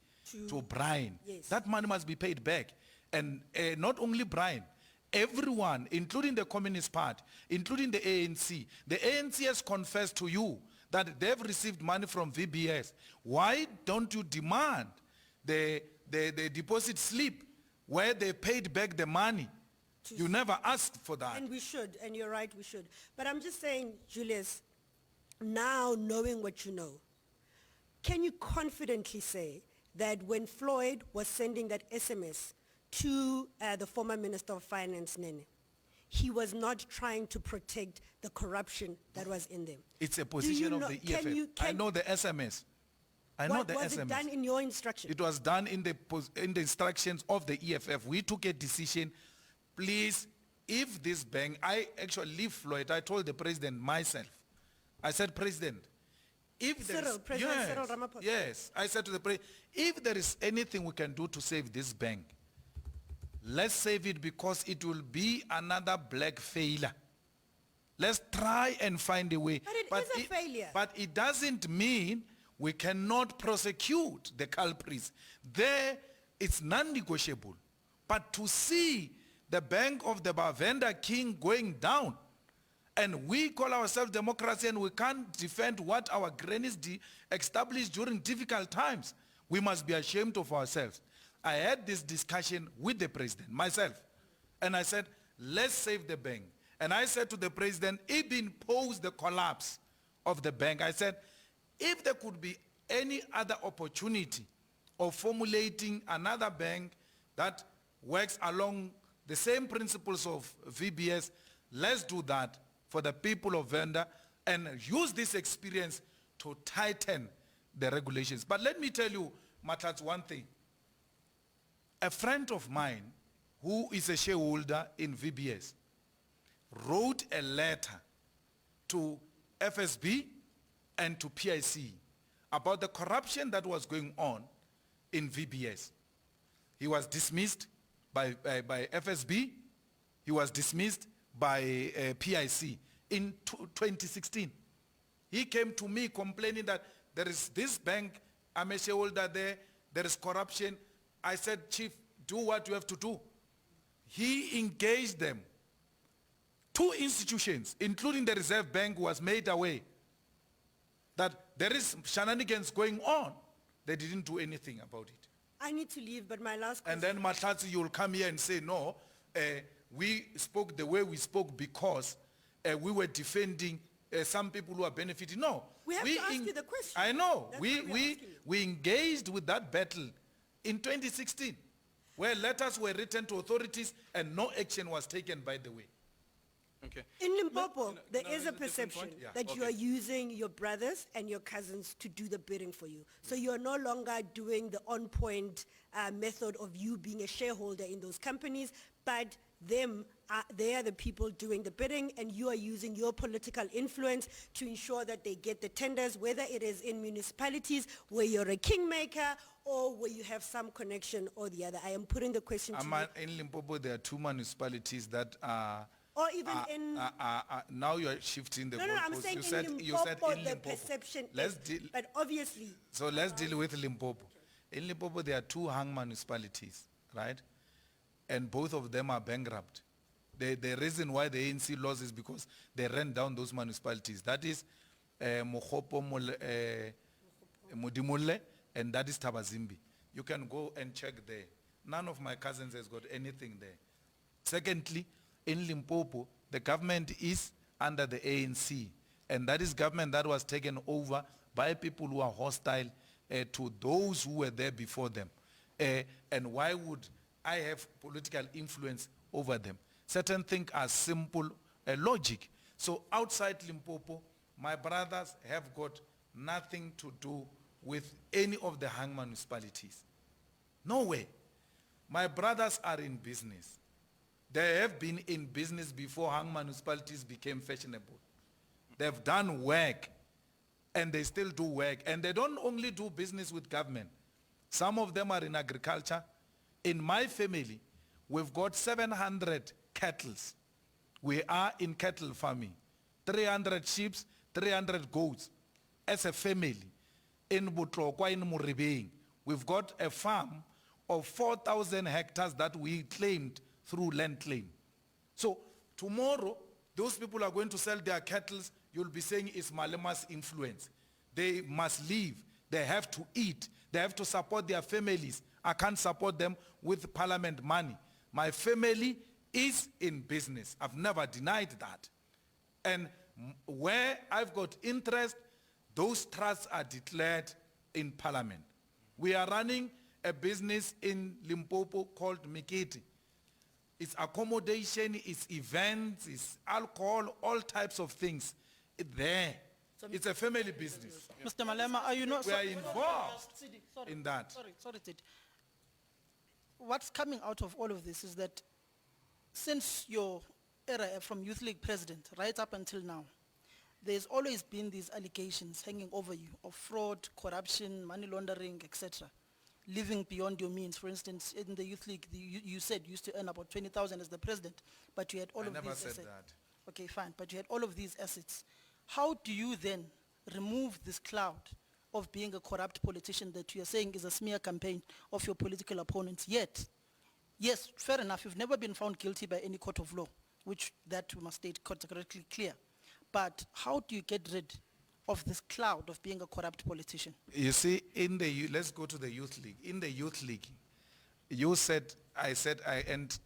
S2: to Brian,
S4: Yes.
S2: that money must be paid back. And not only Brian, everyone, including the Communist Party, including the ANC. The ANC has confessed to you that they've received money from VBS. Why don't you demand the deposit slip where they paid back the money? You never asked for that.
S4: And we should, and you're right, we should. But I'm just saying, Julius, now knowing what you know, can you confidently say that when Floyd was sending that SMS to the former Minister of Finance, Nene, he was not trying to protect the corruption that was in them?
S2: It's a position of the EFF. I know the SMS. I know the SMS.
S4: Was it done in your instruction?
S2: It was done in the instructions of the EFF. We took a decision. Please, if this bank, I actually leave Floyd, I told the president myself. I said, President, if there is,
S4: President Cyril Ramaphosa.
S2: yes, I said to the president, if there is anything we can do to save this bank, let's save it, because it will be another black failure. Let's try and find a way.
S4: But it is a failure.
S2: But it doesn't mean we cannot prosecute the culprits. There, it's non-negotiable. But to see the bank of the vendor king going down, and we call ourselves democracy, and we can't defend what our grannies established during difficult times, we must be ashamed of ourselves. I had this discussion with the president, myself, and I said, let's save the bank. And I said to the president, even post the collapse of the bank, I said, if there could be any other opportunity of formulating another bank that works along the same principles of VBS, let's do that for the people of Venda and use this experience to tighten the regulations. But let me tell you, Matats, one thing. A friend of mine who is a shareholder in VBS wrote a letter to FSB and to PIC about the corruption that was going on in VBS. He was dismissed by FSB. He was dismissed by PIC in 2016. He came to me complaining that there is this bank, I'm a shareholder there is corruption. I said, Chief, do what you have to do. He engaged them. 2 institutions, including the Reserve Bank, was made aware that there is shenanigans going on. They didn't do anything about it.
S4: I need to leave, but my last question.
S2: And then Mahlatsi, you'll come here and say, no, we spoke the way we spoke because we were defending some people who are benefiting. No.
S4: We have to ask you the question.
S2: I know.
S4: That's why we're asking you.
S2: We engaged with that battle in 2016, where letters were written to authorities and no action was taken, by the way.
S5: Okay.
S4: In Limpopo, there
S5: no,
S4: is
S5: it's
S4: a
S5: a different
S4: perception
S5: point.
S2: Yeah.
S4: that you are using your brothers and your cousins to do the bidding for you. So you are no longer doing the on-point method of you being a shareholder in those companies, but they are the people doing the bidding, and you are using your political influence to ensure that they get the tenders, whether it is in municipalities where you're a kingmaker or where you have some connection or the other. I am putting the question to you.
S2: In Limpopo, there are 2 municipalities that are...
S4: Or even in...
S2: now you are shifting the
S4: No, I'm
S2: goalposts.
S4: saying
S2: You said
S4: in
S2: in
S4: the
S2: Limpopo.
S4: perception
S2: Let's
S4: is,
S2: deal.
S4: but obviously...
S2: So let's deal with Limpopo. In Limpopo, there are 2 hung municipalities, right? And both of them are bankrupt. The reason why the ANC lost is because they ran down those municipalities. That is Mokgopo, Modimolle, and that is Tabazimbi. You can go and check there. None of my cousins has got anything there. Secondly, in Limpopo, the government is under the ANC, and that is government that was taken over by people who are hostile to those who were there before them. And why would I have political influence over them? Certain things are simple logic. So outside Limpopo, my brothers have got nothing to do with any of the hung municipalities. No way. My brothers are in business. They have been in business before hung municipalities became fashionable. They've done work, and they still do work. And they don't only do business with government. Some of them are in agriculture. In my family, we've got 700 cattle. We are in cattle farming. 300 sheep, 300 goats. As a family, in Butlokwa, in Muribeng, we've got a farm of 4,000 hectares that we claimed through land claim. So tomorrow, those people are going to sell their cattle. You'll be saying it's Malema's influence. They must live. They have to eat. They have to support their families. I can't support them with parliament money. My family is in business. I've never denied that. And where I've got interest, those trusts are declared in parliament. We are running a business in Limpopo called Mikiti. It's accommodation, it's events, it's alcohol, all types of things. There. It's a family business.
S3: Mr. Malema, are you not...
S2: We are involved in that.
S3: Sorry, Sid. What's coming out of all of this is that since your era from Youth League president right up until now, there's always been these allegations hanging over you of fraud, corruption, money laundering, etc. Living beyond your means. For instance, in the Youth League, you said you used to earn about 20,000 as the president, but you had all of these assets.
S2: I never said that.
S3: Okay, fine, but you had all of these assets. How do you then remove this cloud of being a corrupt politician that you are saying is a smear campaign of your political opponents? Yet, yes, fair enough, you've never been found guilty by any court of law, which that we must state categorically clear. But how do you get rid of this cloud of being a corrupt politician?
S2: You see, let's go to the Youth League. In the Youth League, I said I earned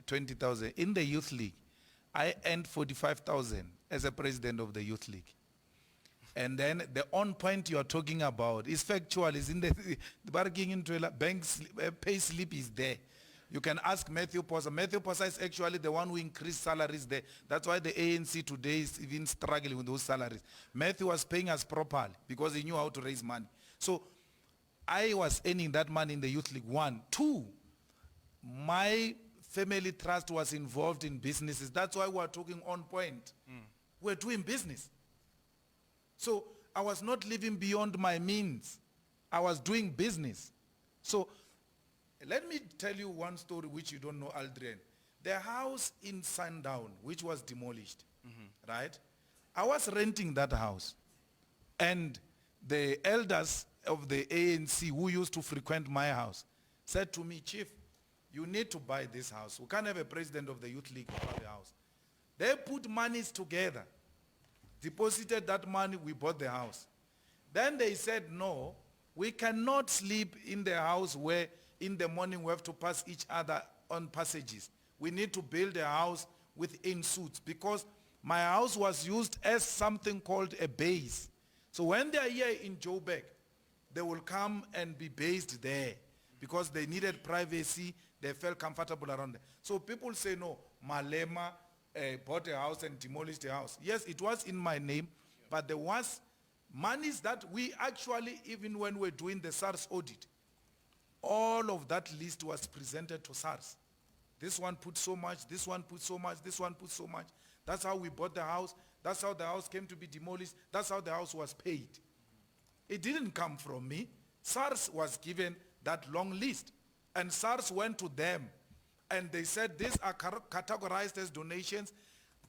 S2: 20,000. In the Youth League, I earned 45,000 as a president of the Youth League. And then the on point you are talking about is factual. Is in the bargaining into bank's pay slip is there. You can ask Matthew Posa. Matthew Posa is actually the one who increased salaries there. That's why the ANC today is even struggling with those salaries. Matthew was paying us properly because he knew how to raise money. So I was earning that money in the Youth League. 1. 2, my family trust was involved in businesses. That's why we're talking on point. We're doing business. So I was not living beyond my means. I was doing business. So let me tell you one story which you don't know, Aldrin. The house in Sundown, which was demolished, right? I was renting that house. And the elders of the ANC who used to frequent my house said to me, Chief, you need to buy this house. We can't have a president of the Youth League buy the house. They put monies together, deposited that money, we bought the house. Then they said, no, we cannot sleep in the house where in the morning we have to pass each other on passages. We need to build a house with in-suits because my house was used as something called a base. So when they are here in Joburg, they will come and be based there because they needed privacy. They felt comfortable around there. So people say, no, Malema bought a house and demolished a house. Yes, it was in my name, but there was monies that we actually, even when we're doing the SARS audit, all of that list was presented to SARS. This one put so much, this one put so much, this one put so much. That's how we bought the house. That's how the house came to be demolished. That's how the house was paid. It didn't come from me. SARS was given that long list. And SARS went to them. And they said these are categorized as donations.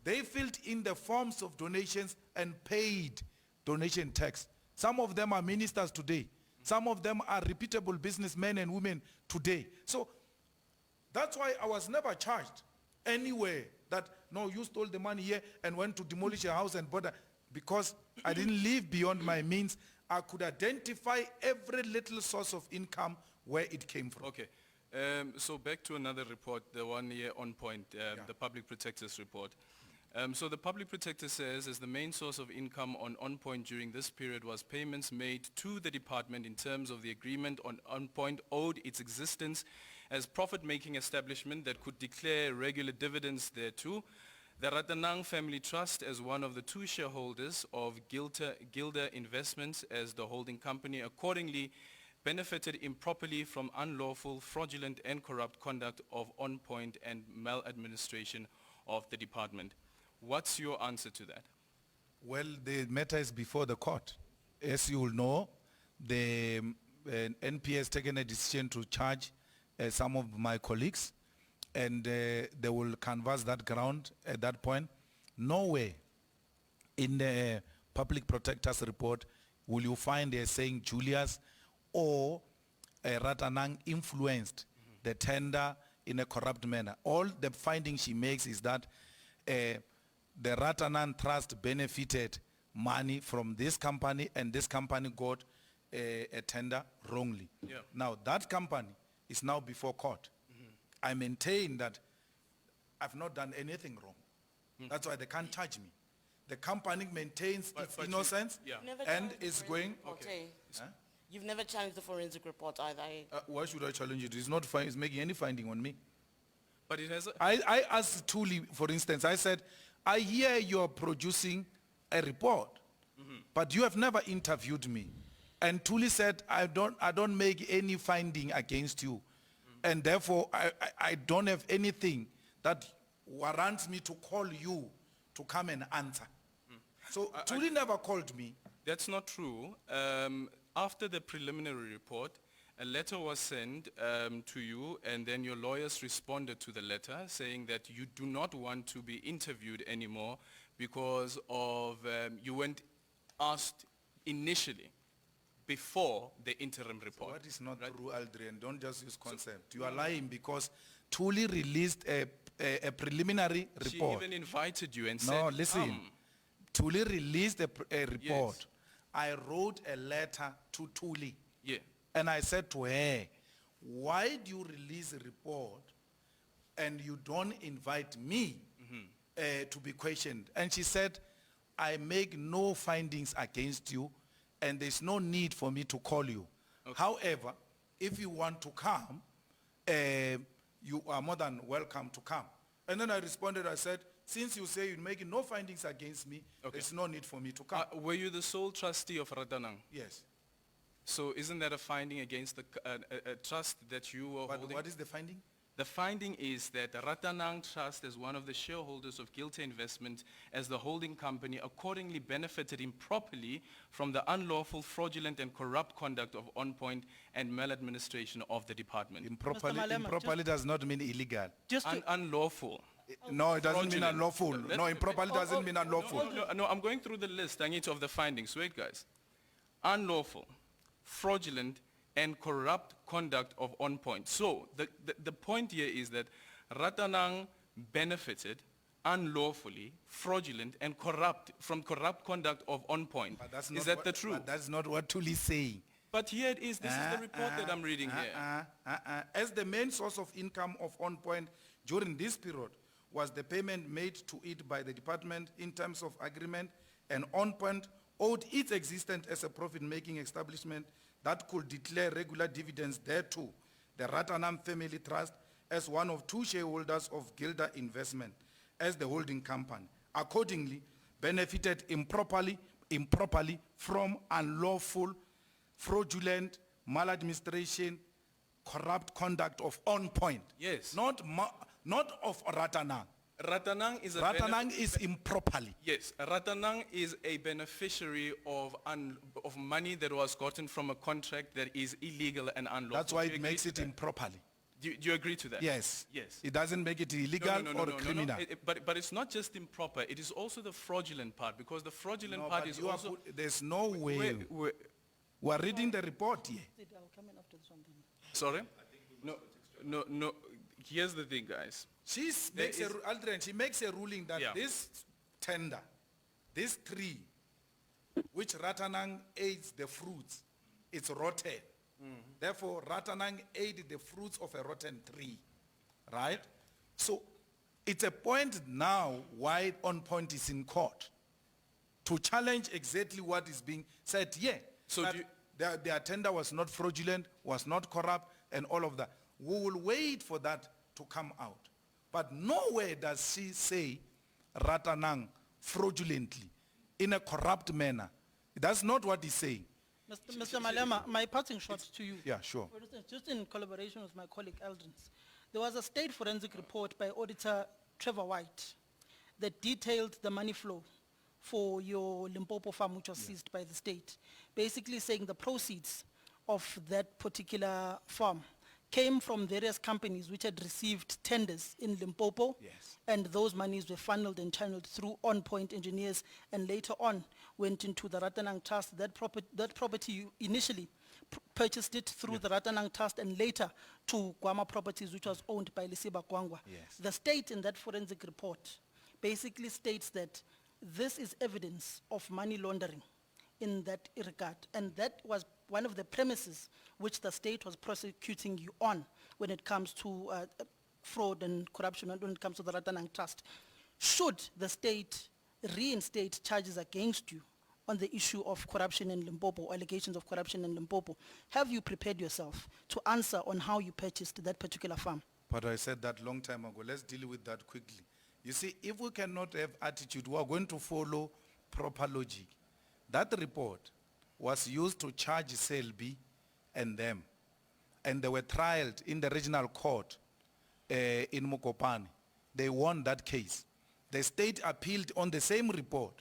S2: They filled in the forms of donations and paid donation tax. Some of them are ministers today. Some of them are reputable businessmen and women today. So that's why I was never charged anywhere that, no, you stole the money here and went to demolish a house and bought a, because I didn't live beyond my means. I could identify every little source of income where it came from.
S5: Okay. So back to another report, the one here on point, the Public Protector's report. So the Public Protector says as the main source of income on point during this period was payments made to the department in terms of the agreement on point owed its existence as profit-making establishment that could declare regular dividends thereto. The Ratanang Family Trust, as one of the two shareholders of Gilder Investments as the holding company, accordingly benefited improperly from unlawful, fraudulent and corrupt conduct of on point and maladministration of the department. What's your answer to that?
S2: Well, the matter is before the court. As you will know, the NP has taken a decision to charge some of my colleagues, and they will canvass that ground at that point. Nowhere in the Public Protector's report will you find a saying Julius or Ratanang influenced the tender in a corrupt manner. All the finding she makes is that the Ratanang Trust benefited money from this company and this company got a tender wrongly.
S5: Yeah.
S2: Now that company is now before court. I maintain that I've not done anything wrong. That's why they can't charge me. The company maintains its innocence
S1: Never
S2: and
S1: challenged the
S2: is
S1: forensic
S2: going.
S1: report,
S2: Okay.
S1: eh?
S2: Huh?
S1: You've never challenged the forensic report either. Eh?
S2: Why should I challenge it? It's not it's making any finding on me.
S5: But it has a,
S2: I asked Thuli, for instance, I said, I hear you're producing a report, but you have never interviewed me. And Thuli said, I don't make any finding against you. And therefore, I don't have anything that warrants me to call you to come and answer. So Thuli never called me.
S5: That's not true. After the preliminary report, a letter was sent to you, and then your lawyers responded to the letter saying that you do not want to be interviewed anymore because of you weren't asked initially before the interim report.
S2: What is not true, Aldrin? Don't just use concept. You are lying because Thuli released a preliminary report.
S5: She even invited you and said,
S2: No, listen. Thuli released a report.
S5: Yes.
S2: I wrote a letter to Thuli.
S5: Yeah.
S2: And I said to her, why do you release a report and you don't invite me to be questioned? And she said, I make no findings against you and there's no need for me to call you. Okay. However, if you want to come, you are more than welcome to come. And then I responded, I said, since you say you're making no findings against me, there's no need for me to come.
S5: Were you the sole trustee of Ratanang?
S2: Yes.
S5: So isn't that a finding against the trust that you were holding?
S2: What is the finding?
S5: The finding is that Ratanang Trust, as one of the shareholders of Gilter Investment as the holding company, accordingly benefited improperly from the unlawful, fraudulent and corrupt conduct of On-Point and maladministration of the department.
S2: Improperly,
S3: Malema,
S2: improperly does not mean illegal.
S3: Just to,
S5: Unlawful.
S2: No, it doesn't mean
S5: Fraudulent.
S2: unlawful. No, improperly doesn't mean unlawful.
S5: No, I'm going through the list, of the findings. Wait, guys. Unlawful, fraudulent, and corrupt conduct of On-Point. So, the point here is that Ratanang benefited unlawfully, fraudulent, and from corrupt conduct of On-Point.
S2: But that's
S5: Is
S2: not
S5: that
S2: what-
S5: the truth?
S2: But that's not what Tuli is saying.
S5: But here it is. This is the report that I'm reading here.
S2: As the main source of income of On-Point during this period was the payment made to it by the department in terms of agreement, and On-Point owed its existence as a profit-making establishment that could declare regular dividends thereto. The Ratanam Family Trust, as one of two shareholders of Gilder Investment, as the holding company, accordingly benefited improperly from unlawful, fraudulent, maladministration, corrupt conduct of On-Point.
S5: Yes.
S2: Not of Ratanang.
S5: Ratanang is a
S2: Ratanang is improperly.
S5: Yes, Ratanang is a beneficiary of money that was gotten from a contract that is illegal and unlawful.
S2: That's why
S5: Do you
S2: it
S5: agree
S2: makes
S5: to
S2: it
S5: that?
S2: improperly.
S5: Do you agree to that?
S2: Yes.
S5: Yes.
S2: It doesn't make it illegal or criminal.
S5: But it's not just improper. It is also the fraudulent part, because the fraudulent
S2: No,
S5: part
S2: but
S5: is
S2: you are
S5: also.
S2: there's no way. We're reading the report here.
S3: I'll come in after this one then.
S5: Sorry? No. Here's the thing, guys.
S2: Aldrin, she makes a ruling that
S5: Yeah.
S2: this tender, this tree, which Ratanang aids the fruits, it's rotten. Therefore, Ratanang ate the fruits of a rotten tree, right? So it's a point now why On-Point is in court to challenge exactly what is being said here.
S5: So
S2: That
S5: do you-
S2: their tender was not fraudulent, was not corrupt, and all of that. We will wait for that to come out. But nowhere does she say Ratanang fraudulently, in a corrupt manner. That's not what he's saying.
S3: Mr. Malema, my parting shot to you.
S2: Yeah, sure.
S3: For instance, just in collaboration with my colleague Eldrins, there was a state forensic report by Auditor Trevor White that detailed the money flow for your Limpopo farm, which was seized by the state, basically saying the proceeds of that particular farm came from various companies which had received tenders in Limpopo.
S2: Yes.
S3: And those monies were funneled and channeled through On-Point engineers, and later on went into the Ratanang Trust. That property you initially purchased it through the Ratanang Trust, and later to Guama Properties, which was owned by Lisiba Kwangwa.
S2: Yes.
S3: The state in that forensic report basically states that this is evidence of money laundering in that regard, and that was one of the premises which the state was prosecuting you on when it comes to fraud and corruption, and when it comes to the Ratanang Trust. Should the state reinstate charges against you on the issue of corruption in Limpopo, allegations of corruption in Limpopo, have you prepared yourself to answer on how you purchased that particular farm?
S2: But I said that long time ago. Let's deal with that quickly. You see, if we cannot have attitude, we are going to follow proper logic. That report was used to charge Selby and them. And they were trialed in the regional court in Mokopane. They won that case. The state appealed on the same report.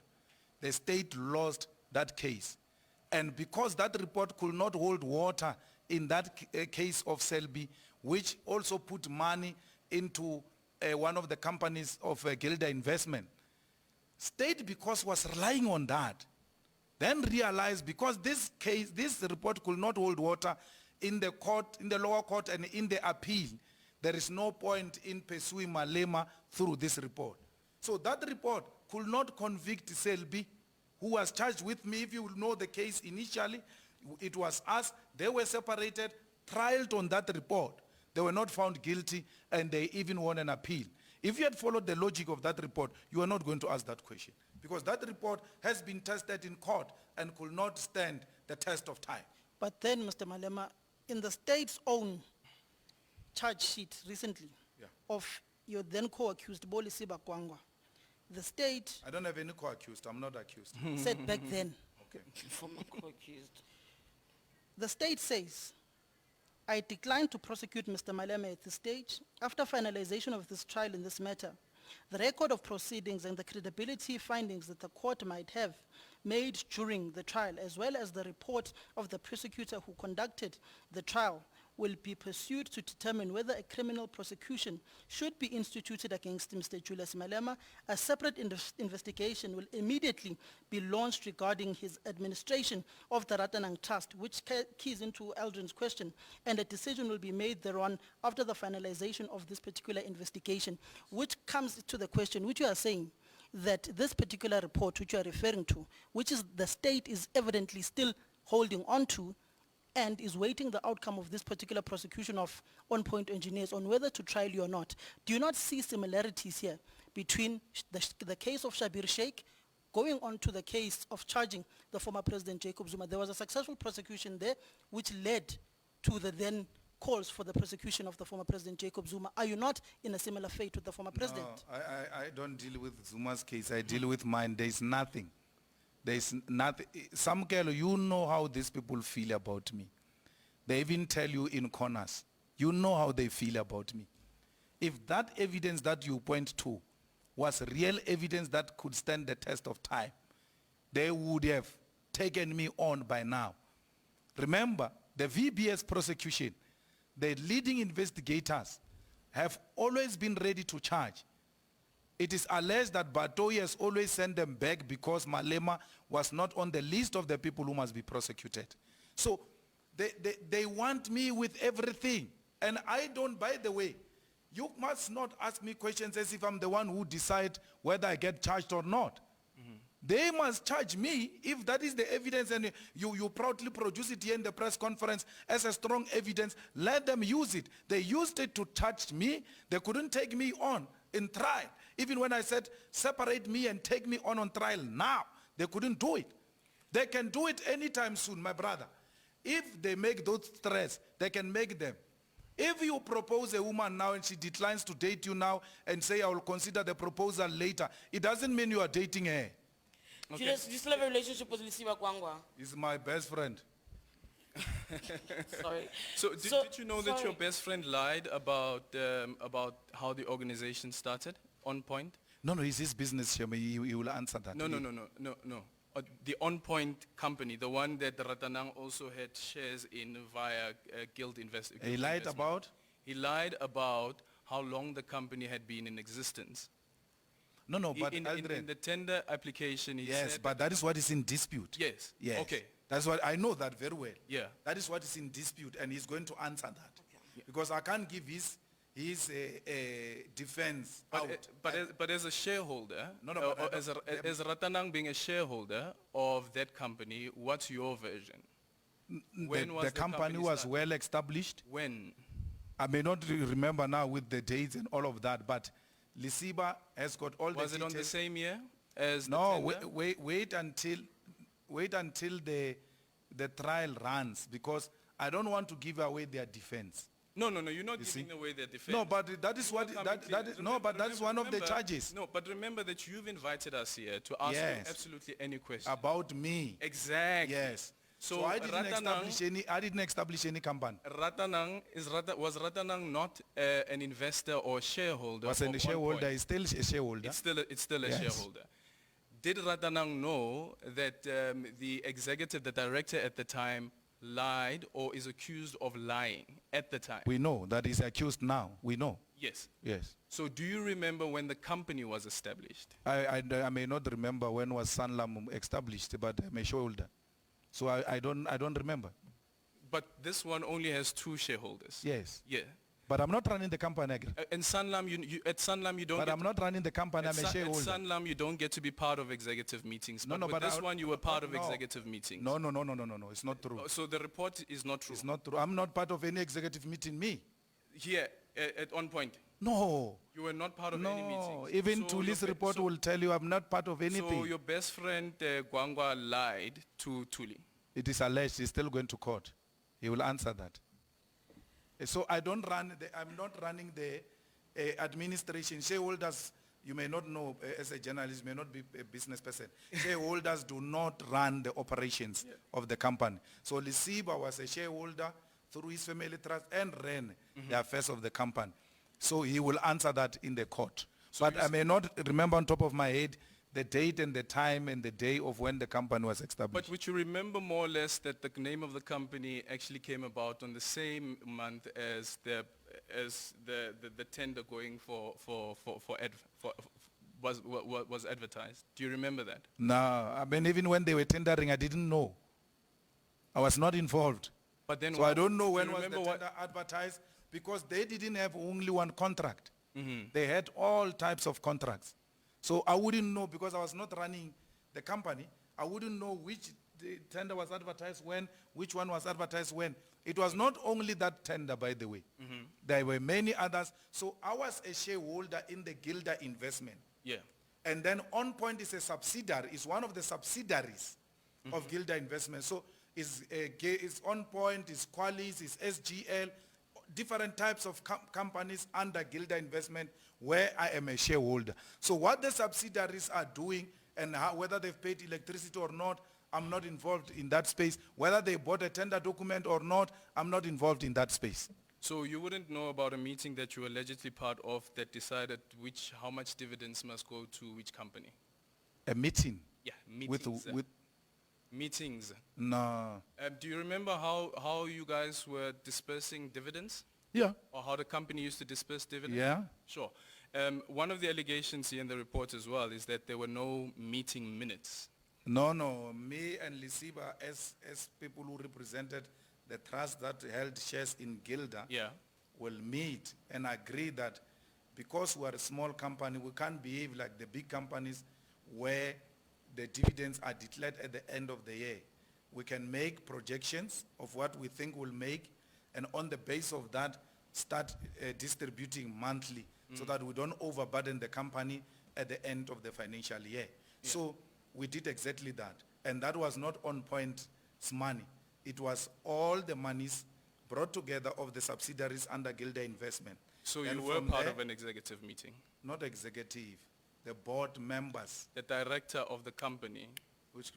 S2: The state lost that case. And because that report could not hold water in that case of Selby, which also put money into one of the companies of Gilder Investment, state, because was relying on that, then realized because this report could not hold water in the court, in the lower court and in the appeal, there is no point in pursuing Malema through this report. So that report could not convict Selby, who was charged with me. If you will know the case initially, it was us. They were separated, trialed on that report. They were not found guilty, and they even won an appeal. If you had followed the logic of that report, you are not going to ask that question, because that report has been tested in court and could not stand the test of time.
S3: But then, Mr. Malema, in the state's own charge sheet recently of your then co-accused Bolisiba Kwangwa, the state
S2: I don't have any co-accused. I'm not accused.
S3: said back then,
S2: Okay.
S6: Former co-accused.
S3: the state says, I decline to prosecute Mr. Malema at this stage. After finalization of this trial in this matter, the record of proceedings and the credibility findings that the court might have made during the trial, as well as the report of the prosecutor who conducted the trial, will be pursued to determine whether a criminal prosecution should be instituted against Mr. Julius Malema. A separate investigation will immediately be launched regarding his administration of the Ratanang Trust, which keys into Eldrin's question, and a decision will be made thereon after the finalization of this particular investigation, which comes to the question which you are saying, that this particular report which you are referring to, which is the state is evidently still holding on to, and is waiting the outcome of this particular prosecution of on-point engineers on whether to trial you or not. Do you not see similarities here between the case of Shabir Sheikh going on to the case of charging the former President Jacob Zuma? There was a successful prosecution there which led to the then calls for the prosecution of the former President Jacob Zuma. Are you not in a similar fate with the former president?
S2: No, I don't deal with Zuma's case. I deal with mine. There's nothing. There's nothing. Samukelo, you know how these people feel about me. They even tell you in corners. You know how they feel about me. If that evidence that you point to was real evidence that could stand the test of time, they would have taken me on by now. Remember, the VBS prosecution, the leading investigators have always been ready to charge. It is alleged that Batoyi has always sent them back because Malema was not on the list of the people who must be prosecuted. So they want me with everything. And I don't, by the way, you must not ask me questions as if I'm the one who decides whether I get charged or not. They must charge me if that is the evidence, and you proudly produce it here in the press conference as a strong evidence. Let them use it. They used it to charge me. They couldn't take me on in trial. Even when I said, separate me and take me on trial now, they couldn't do it. They can do it anytime soon, my brother. If they make those threats, they can make them. If you propose a woman now and she declines to date you now and say, I will consider the proposal later, it doesn't mean you are dating her.
S5: Okay.
S1: Julius, do you still have a relationship with Lisiba Kwangwa?
S2: He's my best friend.
S1: Sorry.
S5: So did you know that your best friend lied about how the organization started, On Point?
S2: No, it's his business, Shema. He will answer that.
S5: No. The On Point company, the one that Ratanang also had shares in via Guild Investment.
S2: He lied about?
S5: He lied about how long the company had been in existence.
S2: No, but
S5: in the tender application, he
S2: yes,
S5: said...
S2: but that is what is in dispute.
S5: Yes.
S2: Yes.
S5: Okay.
S2: That's what, I know that very well.
S5: Yeah.
S2: That is what is in dispute, and he's going to answer that. Okay. Because I can't give his defense out.
S5: But as a shareholder, as Ratanang being a shareholder of that company, what's your version? When was
S2: the company was
S5: started?
S2: well established.
S5: When?
S2: I may not remember now with the dates and all of that, but Lisiba has got all the details.
S5: Was it on the same year as
S2: no,
S5: the tender?
S2: wait until the trial runs, because I don't want to give away their defense.
S5: No, you're not giving away their defense.
S2: No, but that is what that is one of the charges.
S5: No, but remember that you've invited us here to ask you absolutely any question.
S2: About me.
S5: Exactly.
S2: Yes. So I didn't establish any company.
S5: Was Ratanang not an investor or shareholder?
S2: Was a shareholder, is still a shareholder.
S5: It's still a shareholder. Did Ratanang know that the director at the time lied or is accused of lying at the time?
S2: We know that he's accused now. We know.
S5: Yes.
S2: Yes.
S5: So do you remember when the company was established?
S2: I may not remember when was Sanlam established, but I'm a shareholder. So I don't remember.
S5: But this one only has 2 shareholders.
S2: Yes.
S5: Yeah.
S2: But I'm not running the company.
S5: And Sanlam, at Sanlam you don't.
S2: But I'm not running the company. I'm a shareholder.
S5: At Sanlam you don't get to be part of executive meetings. But with this one you were part of executive meetings.
S2: No. It's not true.
S5: So the report is not true.
S2: It's not true. I'm not part of any executive meeting. Me.
S5: Here at On Point.
S2: No.
S5: You were not part of any meetings.
S2: No. Even Tuli's report will tell you I'm not part of anything.
S5: So your best friend Gwangwa lied to Tuli.
S2: It is alleged. He's still going to court. He will answer that. So I'm not running the administration. Shareholders, you may not know as a journalist, may not be a business person. Shareholders do not run the operations of the company. So Lisiba was a shareholder through his family trust and ran the affairs of the company. So he will answer that in the court. But I may not remember on top of my head the date and the time and the day of when the company was established.
S5: But would you remember more or less that the name of the company actually came about on the same month as the tender going was advertised? Do you remember that?
S2: No, I mean, even when they were tendering, I didn't know. I was not involved.
S5: But then
S2: So I don't know
S5: do
S2: when
S5: you
S2: was the
S5: remember
S2: tender advertised, because they didn't have only one contract. They had all types of contracts. So I wouldn't know, because I was not running the company. I wouldn't know which the tender was advertised when, which one was advertised when. It was not only that tender, by the way. There were many others. So I was a shareholder in the Gilder investment.
S5: Yeah.
S2: And then On Point is a subsidiary, is one of the subsidiaries of Gilder Investment. So is On Point, is Qualis, is SGL, different types of companies under Gilder Investment where I am a shareholder. So what the subsidiaries are doing and whether they've paid electricity or not, I'm not involved in that space. Whether they bought a tender document or not, I'm not involved in that space.
S5: So you wouldn't know about a meeting that you were allegedly part of that decided how much dividends must go to which company?
S2: A meeting?
S5: Yeah, meetings.
S2: With
S5: Meetings.
S2: no.
S5: Do you remember how you guys were dispersing dividends?
S2: Yeah.
S5: Or how the company used to disperse dividends?
S2: Yeah.
S5: Sure. One of the allegations here in the report as well is that there were no meeting minutes.
S2: No. Me and Lisiba, as people who represented the trust that held shares in Gilder,
S5: Yeah.
S2: will meet and agree that because we are a small company, we can't behave like the big companies where the dividends are declared at the end of the year. We can make projections of what we think we'll make, and on the base of that, start distributing monthly so that we don't overburden the company at the end of the financial year.
S5: Yeah.
S2: So we did exactly that. And that was not On Point's money. It was all the monies brought together of the subsidiaries under Gilder Investment.
S5: So
S2: And
S5: you were
S2: from
S5: part
S2: there-
S5: of an executive meeting.
S2: Not executive, the board members.
S5: The director of the company.
S2: Which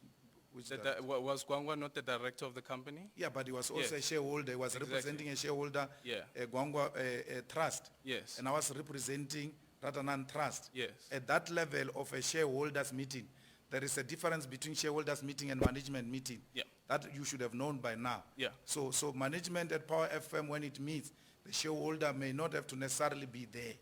S5: Was Gwangwa not the director of the company?
S2: yeah, but he was also
S5: Yes.
S2: a shareholder. He was
S5: Exactly.
S2: representing a shareholder,
S5: Yeah.
S2: a Gwangwa trust.
S5: Yes.
S2: And I was representing Ratanan Trust.
S5: Yes.
S2: At that level of a shareholders meeting, there is a difference between shareholders meeting and management meeting.
S5: Yeah.
S2: That you should have known by now.
S5: Yeah.
S2: So management at Power FM, when it meets, the shareholder may not have to necessarily be there.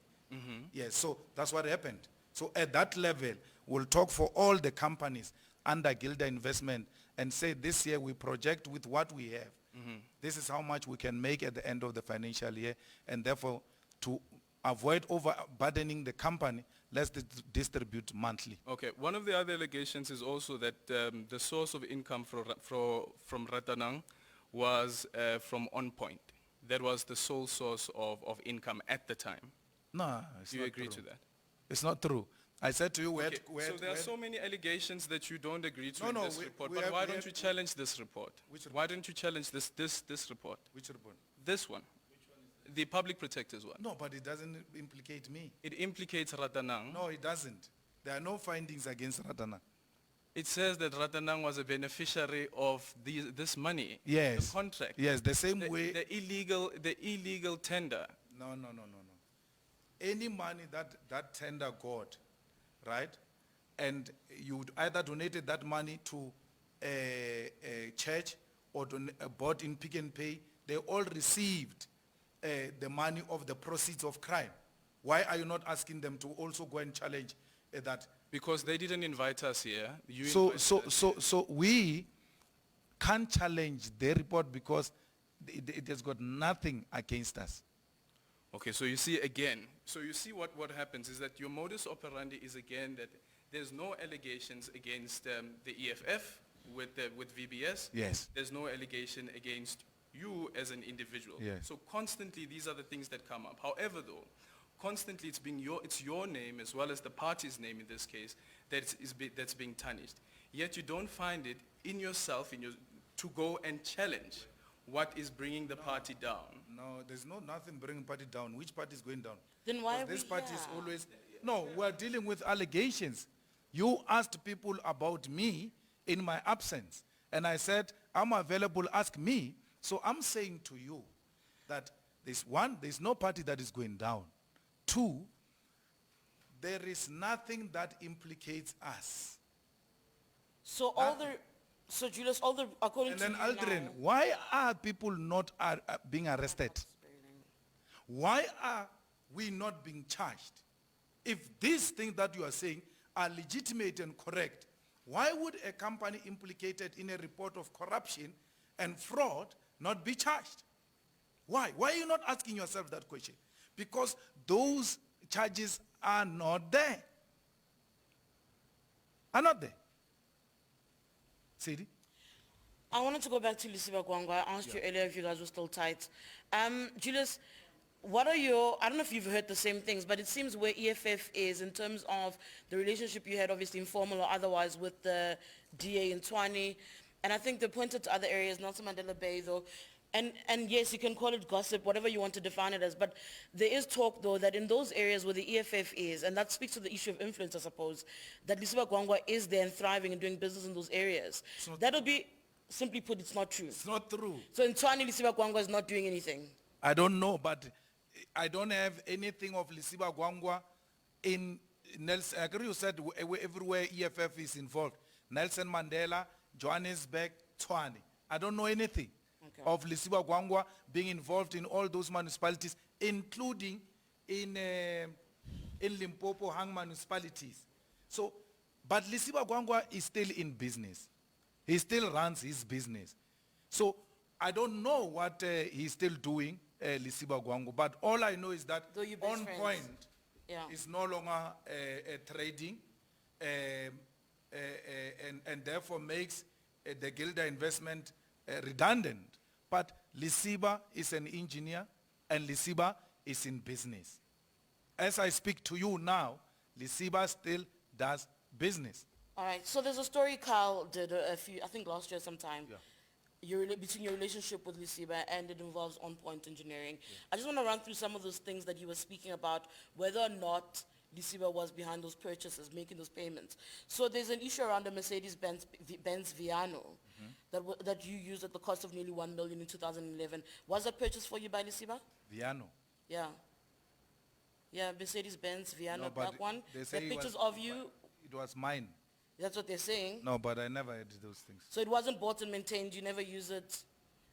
S2: Yes, so that's what happened. So at that level, we'll talk for all the companies under Gilder Investment and say this year we project with what we have. This is how much we can make at the end of the financial year, and therefore to avoid overburdening the company, let's distribute monthly.
S5: Okay. One of the other allegations is also that the source of income from Ratanang was from On Point. That was the sole source of income at the time.
S2: No, it's
S5: Do you
S2: not
S5: agree
S2: true.
S5: to that?
S2: It's not true. I said to you,
S5: Okay, so there are so many allegations that you don't agree to
S2: No,
S5: in
S2: no,
S5: this
S2: we-
S5: report.
S2: we
S5: But
S2: have-
S5: why
S2: we
S5: don't
S2: have-
S5: you challenge this report?
S2: Which
S5: Why don't you challenge this report?
S2: Which report?
S5: This one. The public protector's one.
S2: No, but it doesn't implicate me.
S5: It implicates Ratanang.
S2: No, it doesn't. There are no findings against Ratana.
S5: It says that Ratanang was a beneficiary of this money.
S2: Yes.
S5: The contract.
S2: Yes, the same way.
S5: The illegal tender.
S2: No. Any money that tender got, right? And you either donated that money to a church or bought in Pick and Pay, they all received the money of the proceeds of crime. Why are you not asking them to also go and challenge that?
S5: Because they didn't invite us here. You
S2: So
S5: invited us.
S2: we can't challenge their report because it has got nothing against us.
S5: Okay, so you see what happens is that your modus operandi is again that there's no allegations against the EFF with VBS.
S2: Yes.
S5: There's no allegation against you as an individual.
S2: Yes.
S5: So constantly these are the things that come up. However though, constantly it's your name as well as the party's name in this case that's being tarnished. Yet you don't find it in yourself to go and challenge what is bringing the party down.
S2: No, there's nothing bringing party down. Which party is going down?
S1: Then why
S2: Because
S1: are we
S2: this party is
S1: here?
S2: always... No, we're dealing with allegations. You asked people about me in my absence. And I said, I'm available, ask me. So I'm saying to you that there's no party that is going down. Two, there is nothing that implicates us.
S1: So so Julius, according
S2: And
S1: to
S2: then
S1: you
S2: Aldrin,
S1: now,
S2: why are people not being arrested? Why are we not being charged? If these things that you are saying are legitimate and correct, why would a company implicated in a report of corruption and fraud not be charged? Why? Why are you not asking yourself that question? Because those charges are not there. Are not there. Sidi?
S1: I wanted to go back to Lisiba Gwangwa. I asked you earlier if you guys were still tight. Julius, what are I don't know if you've heard the same things, but it seems where EFF is in terms of the relationship you had, obviously informal or otherwise, with the DA in Tshwane, and I think they pointed to other areas, Nelson Mandela Bay though, and yes, you can call it gossip, whatever you want to define it as, but there is talk though that in those areas where the EFF is, and that speaks to the issue of influence, I suppose, that Lisiba Gwangwa is there and thriving and doing business in those areas. That'll be, simply put, it's not true.
S2: It's not true.
S1: So in Tshwane, Lisiba Gwangwa is not doing anything.
S2: I don't know, but I don't have anything of Lisiba Gwangwa in Nelson. I agree you said everywhere EFF is involved. Nelson Mandela, Johannesburg, Tshwane. I don't know anything of Lisiba Gwangwa being involved in all those municipalities, including in Limpopo, Hang municipalities. So, but Lisiba Gwangwa is still in business. He still runs his business. So, I don't know what he's still doing, Lisiba Gwangwa, but all I know is that
S1: Though you're best
S2: On
S1: friends.
S2: Point
S1: Yeah.
S2: is no longer trading and therefore makes the Gilder investment redundant. But Lisiba is an engineer and Lisiba is in business. As I speak to you now, Lisiba still does business.
S1: All right, so there's a story Carl did I think last year sometime, between your relationship with Lisiba, and it involves On Point Engineering. I just want to run through some of those things that he was speaking about, whether or not Lisiba was behind those purchases, making those payments. So there's an issue around the Mercedes-Benz Viano that you used at the cost of nearly 1 million in 2011. Was that purchased for you by Lisiba?
S2: Viano.
S1: Yeah. Yeah, Mercedes-Benz Viano,
S2: No, but
S1: black one.
S2: they
S1: The
S2: say
S1: pictures of you,
S2: it was mine.
S1: that's what they're saying.
S2: No, but I never had those things.
S1: So it wasn't bought and maintained, you never used it,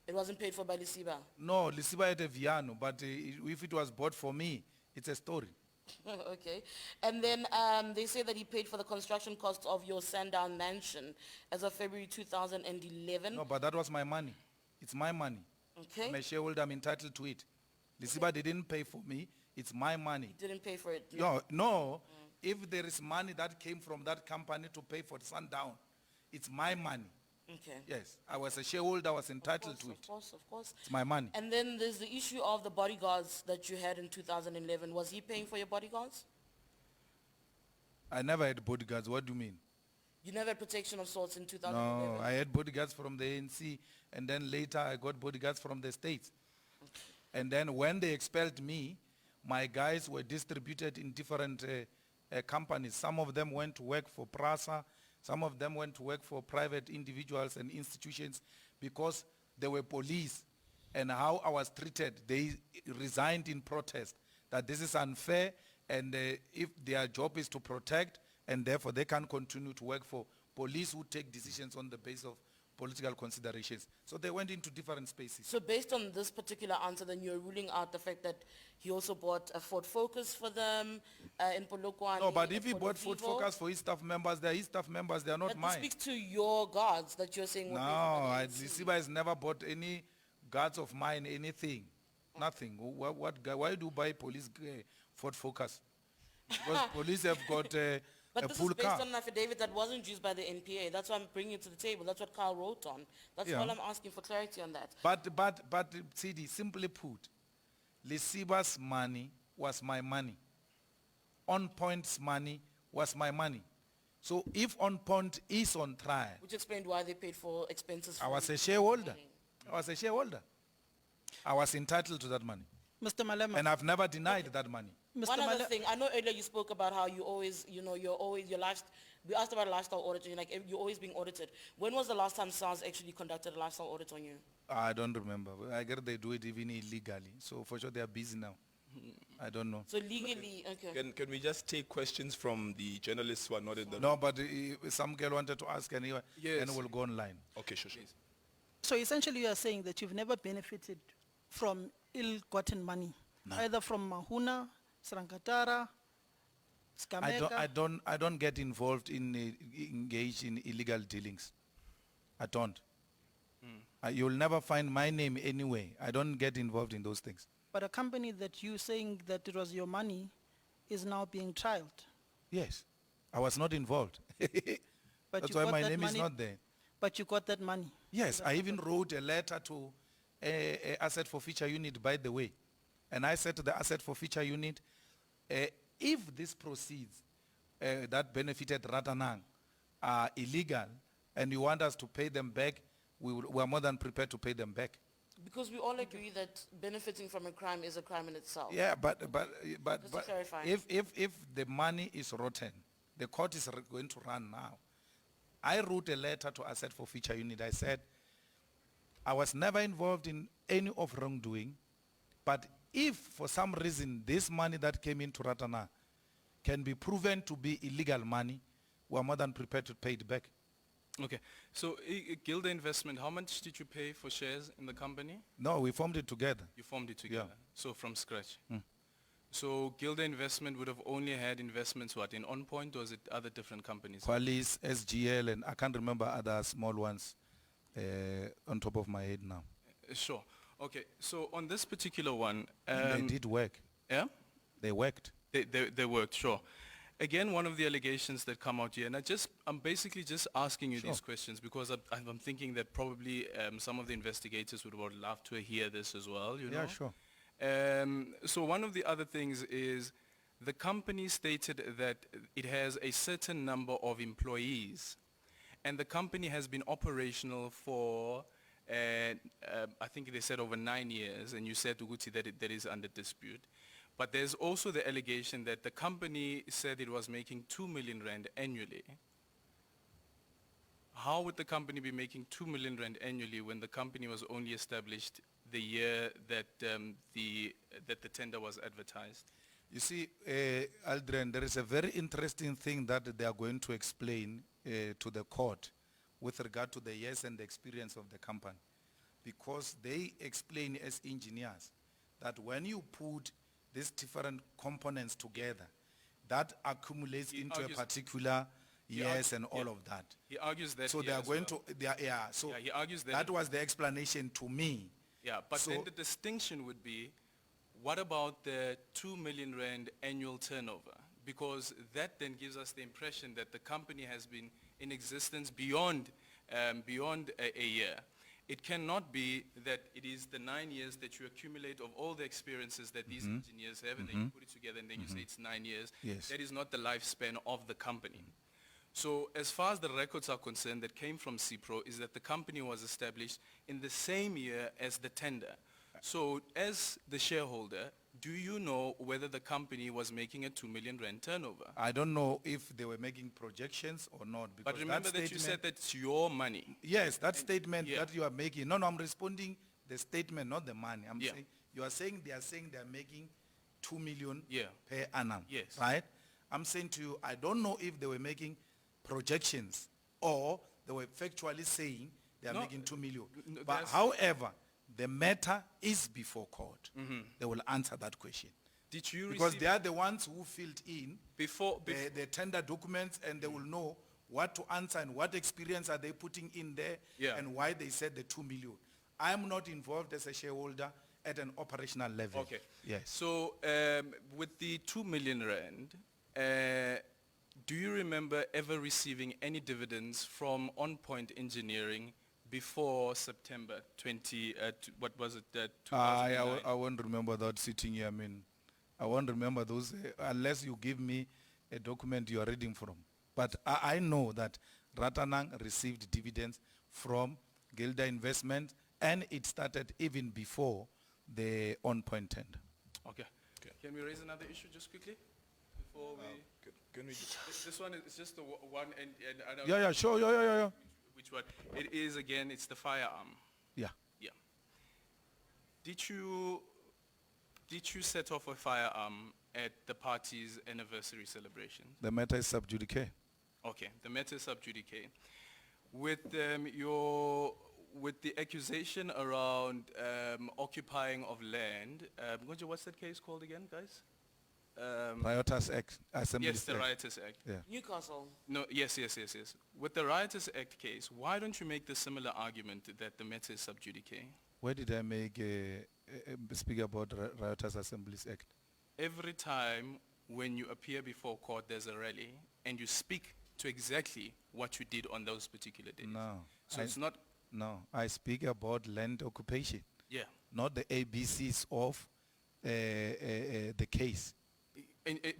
S1: it wasn't paid for by Lisiba?
S2: No, Lisiba had a Viano, but if it was bought for me, it's a story.
S1: Okay. And then they say that he paid for the construction costs of your Sandown mansion as of February 2011.
S2: No, but that was my money. It's my money.
S1: Okay.
S2: I'm a shareholder, I'm entitled to it. Lisiba didn't pay for me, it's my money.
S1: Didn't pay for it.
S2: No, if there is money that came from that company to pay for the Sundown, it's my money.
S1: Okay.
S2: Yes, I was a shareholder, I was entitled to it.
S1: Of course.
S2: It's my money.
S1: And then there's the issue of the bodyguards that you had in 2011. Was he paying for your bodyguards?
S2: I never had bodyguards, what do you mean?
S1: You never had protection of sorts in 2011?
S2: No, I had bodyguards from the ANC, and then later I got bodyguards from the States. And then when they expelled me, my guys were distributed in different companies. Some of them went to work for PRASA, some of them went to work for private individuals and institutions because they were police. And how I was treated, they resigned in protest that this is unfair, and if their job is to protect, and therefore they can continue to work for police who take decisions on the basis of political considerations. So they went into different spaces.
S1: So based on this particular answer, then you're ruling out the fact that he also bought a Ford Focus for them in Polokwane.
S2: No, but if he
S1: Ford
S2: bought Ford
S1: Vivo,
S2: Focus for his staff members, they're his staff members, they're not
S1: that
S2: mine.
S1: speaks to your guards that you're saying were
S2: No,
S1: paid for by the ANC.
S2: Lisiba has never bought any guards of mine, anything. Nothing. Why do you buy police Ford Focus? Because police have got a
S1: But this
S2: full
S1: is based
S2: car.
S1: on an affidavit that wasn't used by the NPA. That's why I'm bringing it to the table. That's what Carl wrote on. That's
S2: Yeah.
S1: all I'm asking for clarity on that.
S2: But CD, simply put, Lisiba's money was my money. On Point's money was my money. So if On Point is on trial,
S1: Which explained why they paid for expenses.
S2: I
S1: for
S2: was
S1: you.
S2: a shareholder. I was a shareholder. I was entitled to that money.
S3: Mr. Malema,
S2: And I've never denied that money.
S3: Mr.
S1: One other
S3: Malema,
S1: thing, I know earlier you spoke about how you always, your lifestyle, we asked about a lifestyle audit, and you're always being audited. When was the last time SARS actually conducted a lifestyle audit on you?
S2: I don't remember. I guess they do it even illegally. So for sure they are busy now. I don't know.
S1: So legally, okay.
S6: Can we just take questions from the journalists who are not in the...
S2: No, but Samukelo wanted to ask anyway,
S5: Yes.
S2: and we'll go online.
S6: Okay, sure.
S3: So essentially you are saying that you've never benefited from ill-gotten money, either from Mahuna, Srankatara, Skameka.
S2: I don't get involved in engage in illegal dealings. I don't. You'll never find my name anyway. I don't get involved in those things.
S3: But a company that you saying that it was your money is now being trialed.
S2: Yes, I was not involved.
S3: But
S2: That's
S3: you
S2: why
S3: got
S2: my
S3: that
S2: name is
S3: money-
S2: not there.
S3: But you got that money.
S2: Yes, I even wrote a letter to asset forfeiture unit, by the way. And I said to the asset forfeiture unit, if these proceeds that benefited Ratanang are illegal and you want us to pay them back, we are more than prepared to pay them back.
S1: Because we all agree that benefiting from a crime is a crime in itself.
S2: Yeah, but
S1: Just to clarify.
S2: if the money is rotten, the court is going to run now. I wrote a letter to asset forfeiture unit. I said, I was never involved in any of wrongdoing, but if for some reason this money that came into Ratana can be proven to be illegal money, we are more than prepared to pay it back.
S5: Okay. So Gilder Investment, how much did you pay for shares in the company?
S2: No, we formed it together.
S5: You formed it together.
S2: Yeah.
S5: So from scratch. So Gilder Investment would have only had investments what, in On Point, or is it other different companies?
S2: Qualis, SGL, and I can't remember other small ones on top of my head now.
S5: Sure. Okay. So on this particular one,
S2: They did work.
S5: yeah?
S2: They worked.
S5: They worked, sure. Again, one of the allegations that come out here, and I'm basically just asking you these questions because I'm thinking that probably some of the investigators would love to hear this as well, you know?
S2: Yeah, sure.
S5: So one of the other things is the company stated that it has a certain number of employees, and the company has been operational for, I think they said over 9 years, and you said, Uguti, that is under dispute. But there's also the allegation that the company said it was making 2 million rand annually. How would the company be making 2 million rand annually when the company was only established the year that the tender was advertised?
S2: You see, Aldrin, there is a very interesting thing that they are going to explain to the court with regard to the years and the experience of the company. Because they explain as engineers that when you put these different components together, that accumulates
S5: He
S2: into
S5: argues-
S2: a particular years and all
S5: yeah.
S2: of that.
S5: He argues that
S2: So they
S5: here
S2: are
S5: as
S2: going
S5: well.
S2: to, so
S5: Yeah, he argues that
S2: that was the explanation to me.
S5: Yeah, but then
S2: So-
S5: the distinction would be, what about the 2 million rand annual turnover? Because that then gives us the impression that the company has been in existence beyond a year. It cannot be that it is the 9 years that you accumulate of all the experiences that these engineers have, and then you put it together and then you say it's 9 years.
S2: Yes.
S5: That is not the lifespan of the company. So as far as the records are concerned that came from CIPRO is that the company was established in the same year as the tender. So as the shareholder, do you know whether the company was making a 2 million rand turnover?
S2: I don't know if they were making projections or not. Because
S5: But remember that you said
S2: statement-
S5: that it's your money.
S2: Yes, that statement
S5: yeah.
S2: that you are making. No, I'm responding the statement, not the money. I'm
S5: Yeah.
S2: saying, you are saying they are making 2 million
S5: Yeah.
S2: per annum.
S5: Yes.
S2: Right? I'm saying to you, I don't know if they were making projections or they were factually saying they are
S5: No,
S2: making 2 million.
S5: no,
S2: But
S5: there's-
S2: however, the matter is before court. They will answer that question.
S5: Did you
S2: Because
S5: receive
S2: they are the ones who filled in
S5: before
S2: the tender documents, and they will know what to answer and what experience are they putting in there,
S5: Yeah.
S2: and why they said the 2 million. I am not involved as a shareholder at an operational level.
S5: Okay.
S2: Yes.
S5: So with the 2 million rand, do you remember ever receiving any dividends from On Point Engineering before September 20, what was it, 2009?
S2: I won't remember that sitting here. I mean, I won't remember those unless you give me a document you are reading from. But I know that Ratanang received dividends from Gilder Investment, and it started even before the On Point tender.
S5: Okay. Can we raise another issue just quickly? Before we...
S6: Can we...
S5: This one is just the one, and I don't
S2: Yeah, sure, yeah.
S5: which one. It is, again, it's the firearm.
S2: Yeah.
S5: Yeah. Did you set off a firearm at the party's anniversary celebration?
S2: The matter is sub judice.
S5: Okay, the matter is sub judice. With the accusation around occupying of land, what's that case called again, guys?
S2: Riotous Act, Assembly
S5: Yes, the
S2: Act.
S5: Riotous Act.
S2: Yeah.
S1: Newcastle.
S5: No, yes. With the Riotous Act case, why don't you make the similar argument that the matter is sub judice?
S2: Where did I speak about Riotous Assemblies Act?
S5: Every time when you appear before court, there's a rally, and you speak to exactly what you did on those particular days.
S2: No.
S5: So it's not,
S2: No, I speak about land occupation,
S5: yeah.
S2: not the ABCs of the case.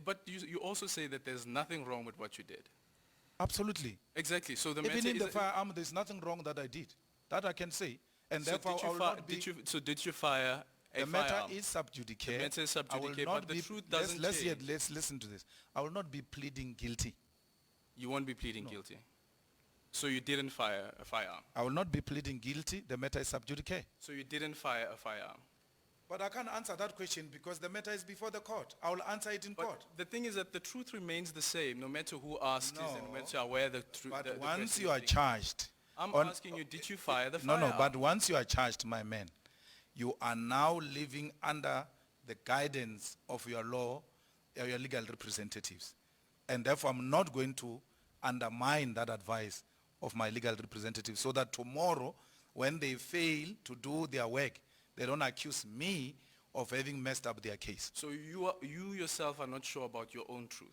S5: But you also say that there's nothing wrong with what you did.
S2: Absolutely.
S5: Exactly. So the
S2: Even
S5: matter
S2: in
S5: is
S2: the firearm, there's nothing wrong that I did. That I can say. And
S5: so
S2: therefore,
S5: did
S2: I
S5: you
S2: will
S5: fi-
S2: not be...
S5: did you fire a
S2: The matter
S5: firearm?
S2: is sub judice.
S5: The matter is sub
S2: I will
S5: judice,
S2: not
S5: but the
S2: be-
S5: truth
S2: let's-
S5: doesn't
S2: let's hear-
S5: change.
S2: Let's listen to this. I will not be pleading guilty.
S5: You won't be pleading guilty. So you didn't fire a firearm.
S2: I will not be pleading guilty. The matter is sub judice.
S5: So you didn't fire a firearm.
S2: But I can't answer that question because the matter is before the court. I will answer it in
S5: But
S2: court.
S5: the thing is that the truth remains the same, no matter who asks and
S2: No.
S5: matter where the truth.
S2: But once you are charged...
S5: I'm
S2: on-
S5: asking you, did you fire the
S2: No,
S5: firearm?
S2: no, but once you are charged, my man, you are now living under the guidance of your law, your legal representatives. And therefore, I'm not going to undermine that advice of my legal representatives so that tomorrow, when they fail to do their work, they don't accuse me of having messed up their case.
S5: So you yourself are not sure about your own truth?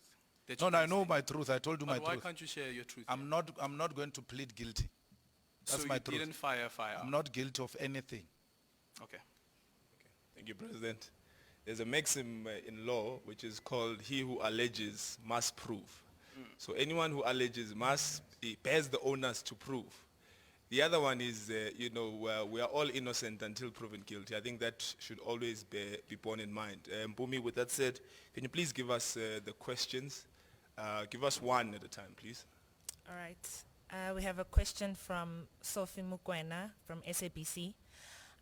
S5: that
S2: No,
S5: you
S2: no, I
S5: can
S2: know
S5: say?
S2: my truth. I told you my
S5: But why
S2: truth.
S5: can't you share your truth?
S2: I'm not going to plead guilty. That's
S5: so
S2: my
S5: you
S2: truth.
S5: didn't fire a firearm?
S2: I'm not guilty of anything.
S5: Okay.
S6: Thank you, President. There's a maxim in law which is called he who alleges must prove. So anyone who alleges he bears the onus to prove. The other one is, we are all innocent until proven guilty. I think that should always be borne in mind. Mpumi, with that said, can you please give us the questions? Give us one at a time, please.
S7: All right. We have a question from Sophie Mukwena from SABC.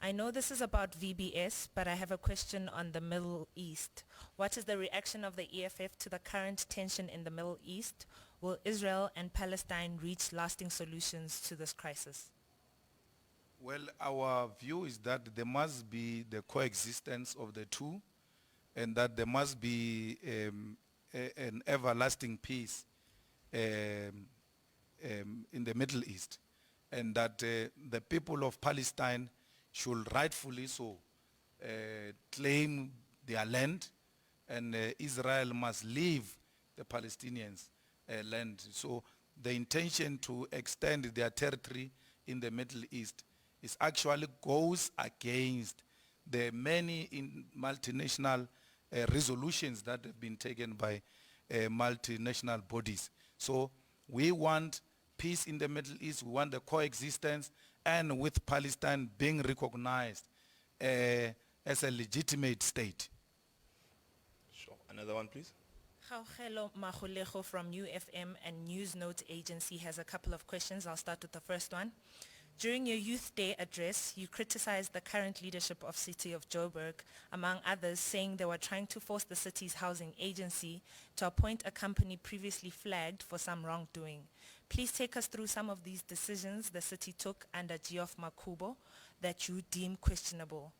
S7: I know this is about VBS, but I have a question on the Middle East. What is the reaction of the EFF to the current tension in the Middle East? Will Israel and Palestine reach lasting solutions to this crisis?
S2: Well, our view is that there must be the coexistence of the two, and that there must be an everlasting peace in the Middle East, and that the people of Palestine should rightfully so claim their land, and Israel must leave the Palestinians' land. So the intention to extend their territory in the Middle East is actually goes against the many multinational resolutions that have been taken by multinational bodies. So we want peace in the Middle East, we want the coexistence, and with Palestine being recognized as a legitimate state.
S6: Sure. Another one, please.
S7: Hello, Mahulego from UFM and News Note Agency has a couple of questions. I'll start with the first one. During your Youth Day address, you criticized the current leadership of City of Joburg, among others, saying they were trying to force the city's housing agency to appoint a company previously flagged for some wrongdoing. Please take us through some of these decisions the city took under Geoff Makubo that you deem questionable.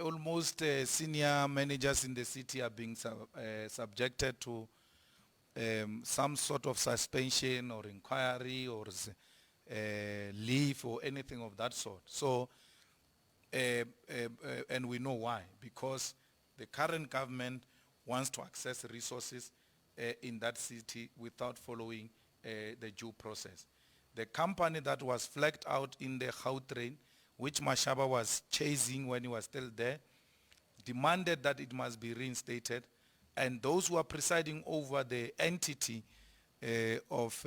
S2: Almost senior managers in the city are being subjected to some sort of suspension or inquiry or leave or anything of that sort. So, and we know why, because the current government wants to access resources in that city without following the due process. The company that was flagged out in the Gautrain, which Mashaba was chasing when he was still there, demanded that it must be reinstated, and those who are presiding over the entity of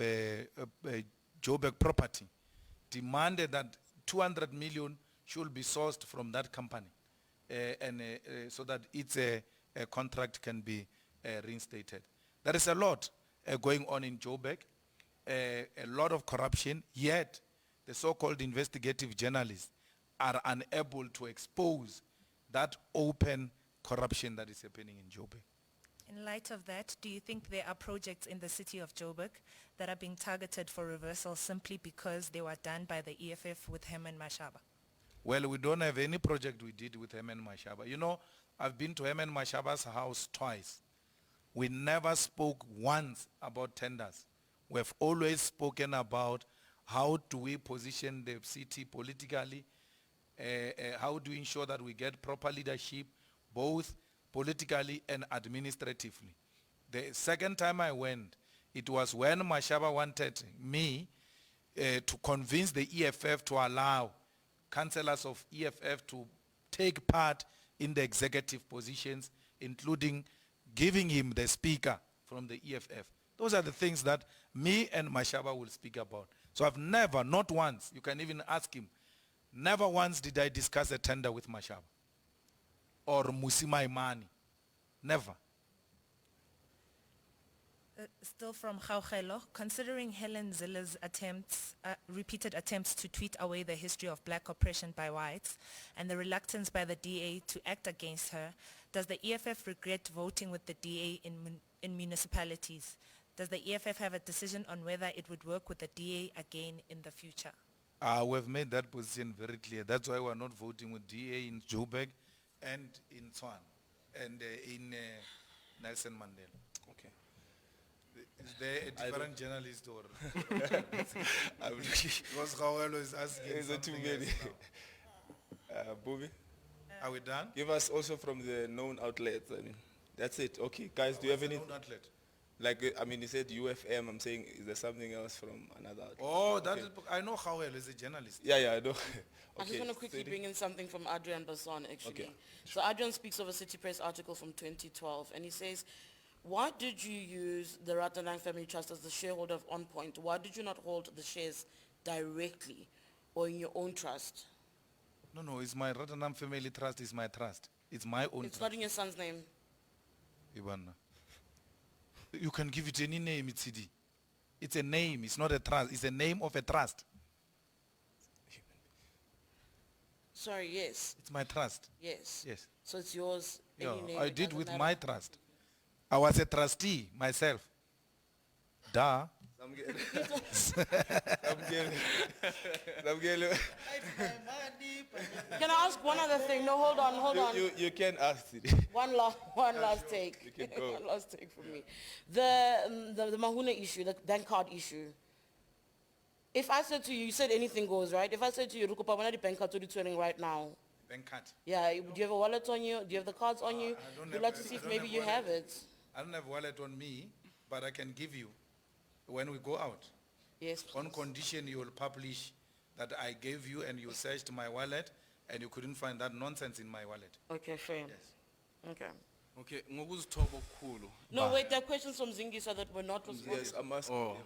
S2: Joburg property demanded that 200 million should be sourced from that company, so that its contract can be reinstated. There is a lot going on in Joburg, a lot of corruption, yet the so-called investigative journalists are unable to expose that open corruption that is happening in Joburg.
S7: In light of that, do you think there are projects in the city of Joburg that are being targeted for reversal simply because they were done by the EFF with Herman Mashaba?
S2: Well, we don't have any project we did with Herman Mashaba. You know, I've been to Herman Mashaba's house twice. We never spoke once about tenders. We've always spoken about how do we position the city politically, how do we ensure that we get proper leadership, both politically and administratively. The second time I went, it was when Mashaba wanted me to convince the EFF to allow councillors of EFF to take part in the executive positions, including giving him the speaker from the EFF. Those are the things that me and Mashaba will speak about. So I've never, not once, you can even ask him, never once did I discuss a tender with Mashaba or Musima Imani. Never.
S7: Still from Gaugelo, considering Helen Zille's repeated attempts to tweet away the history of black oppression by whites and the reluctance by the DA to act against her, does the EFF regret voting with the DA in municipalities? Does the EFF have a decision on whether it would work with the DA again in the future?
S2: We've made that position very clear. That's why we're not voting with DA in Joburg and in Tshwane and in Nelson Mandela.
S6: Okay.
S2: Is there a different journalist or?
S6: I'm looking.
S2: Because Gaugelo is asking
S6: Is it too
S2: something
S6: many?
S2: else now.
S6: Bobby,
S2: Are we done?
S6: give us also from the known outlets. I mean, that's it. Okay, guys, do you have any?
S2: Known outlet.
S6: Like, I mean, you said UFM. I'm saying, is there something else from another outlet?
S2: Oh, that
S6: Okay.
S2: is, I know Gaugelo is a journalist.
S6: Yeah, I know.
S1: I just want to quickly
S6: Sadie.
S1: bring in something from Adrian Basson, actually.
S6: Okay.
S1: So Adrian speaks of a City Press article from 2012, and he says, why did you use the Ratanang Family Trust as the shareholder of On Point? Why did you not hold the shares directly or in your own trust?
S2: No, it's my Ratanam Family Trust, is my trust. It's my own
S1: It's
S2: trust.
S1: not in your son's name.
S2: Ibana. You can give it any name, it's CD. It's a name, it's not a trust. It's a name of a trust.
S1: Sorry, yes,
S2: It's my trust.
S1: yes.
S2: Yes.
S1: So it's yours,
S2: Yeah,
S1: any name,
S2: I
S1: it
S2: did
S1: doesn't
S2: with
S1: matter.
S2: my trust. I was a trustee myself. Duh.
S6: Samukelo.
S1: Can I ask one other thing? No, hold on.
S6: You can ask it.
S1: One last take.
S6: You can go.
S1: One last take from me. The Mahuna issue, the bank card issue. If I said to you, you said anything goes, right? If I said to you, Rukupa, when are the bank cards turning right now?
S2: Bank card.
S1: Yeah, do you have a wallet on you? Do you have the cards on you?
S2: I don't
S1: We'd
S2: have-
S1: like to
S2: I
S1: see if
S2: don't
S1: maybe
S2: have
S1: you
S2: wallet.
S1: have it.
S2: I don't have wallet on me, but I can give you when we go out.
S1: Yes,
S2: On
S1: please.
S2: condition you will publish that I gave you and you searched my wallet and you couldn't find that nonsense in my wallet.
S1: Okay, fair. Okay.
S5: Okay, ngokuzithoba okukhulu.
S1: No, wait, there are questions from Zingi so that we're not responding.
S6: Yes, I must.
S5: Oh.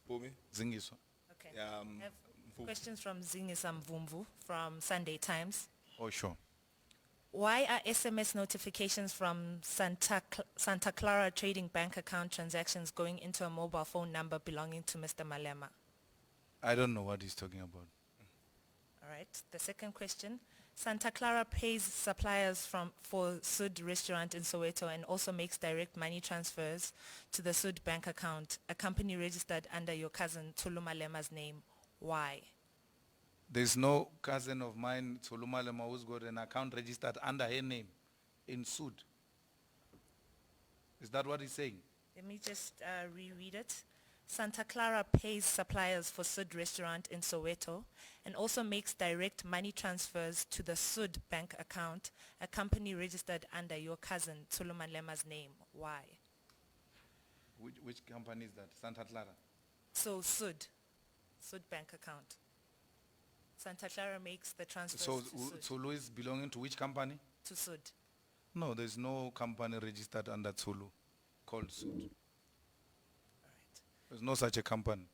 S6: Bobby.
S2: Zingiswa.
S7: Okay.
S6: Yeah,
S7: I have questions from Zingisa Mvumvu from Sunday Times.
S2: Oh, sure.
S7: Why are SMS notifications from Santa Clara Trading Bank account transactions going into a mobile phone number belonging to Mr. Malema?
S2: I don't know what he's talking about.
S7: All right. The second question. Santa Clara pays suppliers for Sud restaurant in Soweto and also makes direct money transfers to the Sud bank account, a company registered under your cousin Tulu Malema's name. Why?
S2: There's no cousin of mine, Tsuluma Lema, who's got an account registered under her name in Sud. Is that what he's saying?
S7: Let me just reread it. Santa Clara pays suppliers for Sud restaurant in Soweto and also makes direct money transfers to the Sud bank account, a company registered under your cousin Tulu Malema's name. Why?
S2: Which company is that? Santa Clara?
S7: So Sud bank account. Santa Clara makes the transfers
S2: So
S7: to Sud.
S2: Tsulu is belonging to which company?
S7: To Sud.
S2: No, there's no company registered under Tsulu called Sud.
S7: All right.
S2: There's no such a company.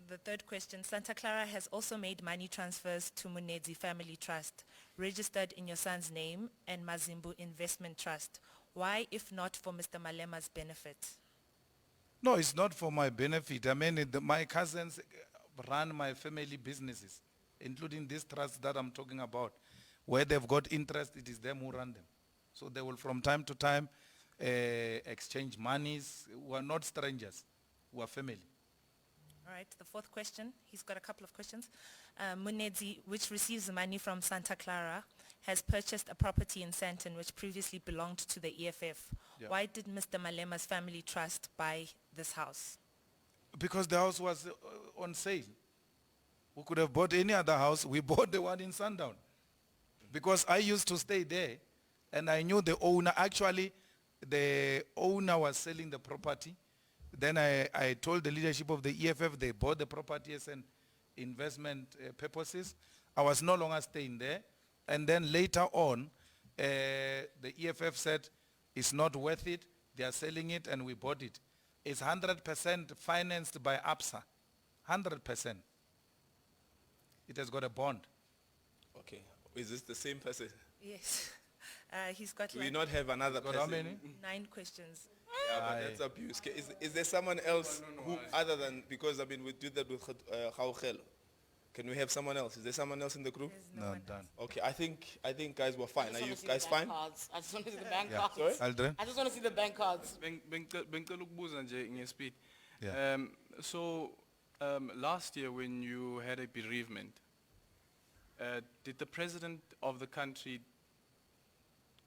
S7: The third question, Santa Clara has also made money transfers to Munedzi Family Trust, registered in your son's name, and Mazimbu Investment Trust. Why, if not for Mr. Malema's benefit?
S2: No, it's not for my benefit. I mean, my cousins run my family businesses. including this trust that I'm talking about, where they've got interest, it is them who run them. So they will from time to time exchange monies. We are not strangers, we are family.
S7: All right, the fourth question, he's got a couple of questions. Munedzi, which receives money from Santa Clara, has purchased a property in Sandton which previously belonged to the EFF.
S2: Yeah.
S7: Why did Mr. Malema's family trust buy this house?
S2: Because the house was on sale. We could have bought any other house. We bought the one in Sundown. Because I used to stay there, and I knew the owner. Actually, the owner was selling the property. Then I told the leadership of the EFF, they bought the property as an investment purposes. I was no longer staying there. And then later on, the EFF said, it's not worth it. They are selling it, and we bought it. It's 100% financed by APSA. 100%. It has got a bond.
S6: Okay. Is this the same person?
S7: Yes. He's got
S6: Do we
S7: like
S6: not have another
S2: Got
S6: person?
S2: how many?
S7: 9 questions.
S6: Yeah, but that's abuse. Is there someone else who, other than, because I mean, we do that with Gaugelo. Can we have someone else? Is there someone else in the group?
S7: There's no
S2: No,
S7: one
S2: done.
S6: Okay, I think guys were fine.
S1: I
S6: Are
S1: just
S6: you
S1: wanna see
S6: guys
S1: the bank
S6: fine?
S1: cards. I just want to see the bank
S2: Yeah.
S1: cards.
S6: Sorry?
S2: Aldrin?
S1: I just want to see the bank cards.
S5: Bengicela ukubuza nje ngespeed.
S2: Yeah.
S5: So last year when you had a bereavement, did the president of the country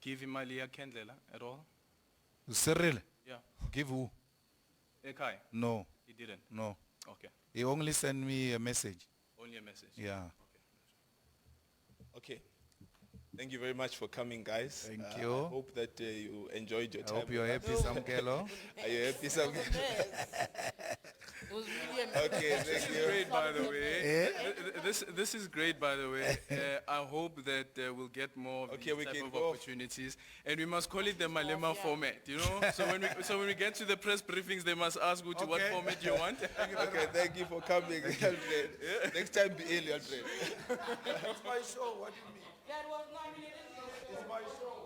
S5: give him Malia Kendlela at all?
S2: Cyril,
S5: Yeah.
S2: give who?
S5: Ekai?
S2: No,
S5: He didn't.
S2: no.
S5: Okay.
S2: He only sent me a message.
S5: Only a message.
S2: Yeah.
S6: Okay. Thank you very much for coming, guys.
S2: Thank
S6: I
S2: you.
S6: hope that you enjoyed your
S2: I
S6: time.
S2: hope you're
S6: with
S2: happy,
S6: us.
S2: Samukelo.
S6: Are you happy, Sam?
S1: It was really
S6: Okay, thank you.
S5: Great, by the way. This is great, by the way. I hope that we'll get more of
S6: Okay, we
S5: these type
S6: can
S5: of
S6: go off.
S5: opportunities, and we must call it the Malema format. You know, so when we get to the press briefings, they must ask you to what
S2: Okay.
S5: format you want.
S6: Okay, thank you for coming, Alfred. Next time be early, Alfred.
S2: It's my show, what do you mean?
S1: That was nominated.
S2: It's my show.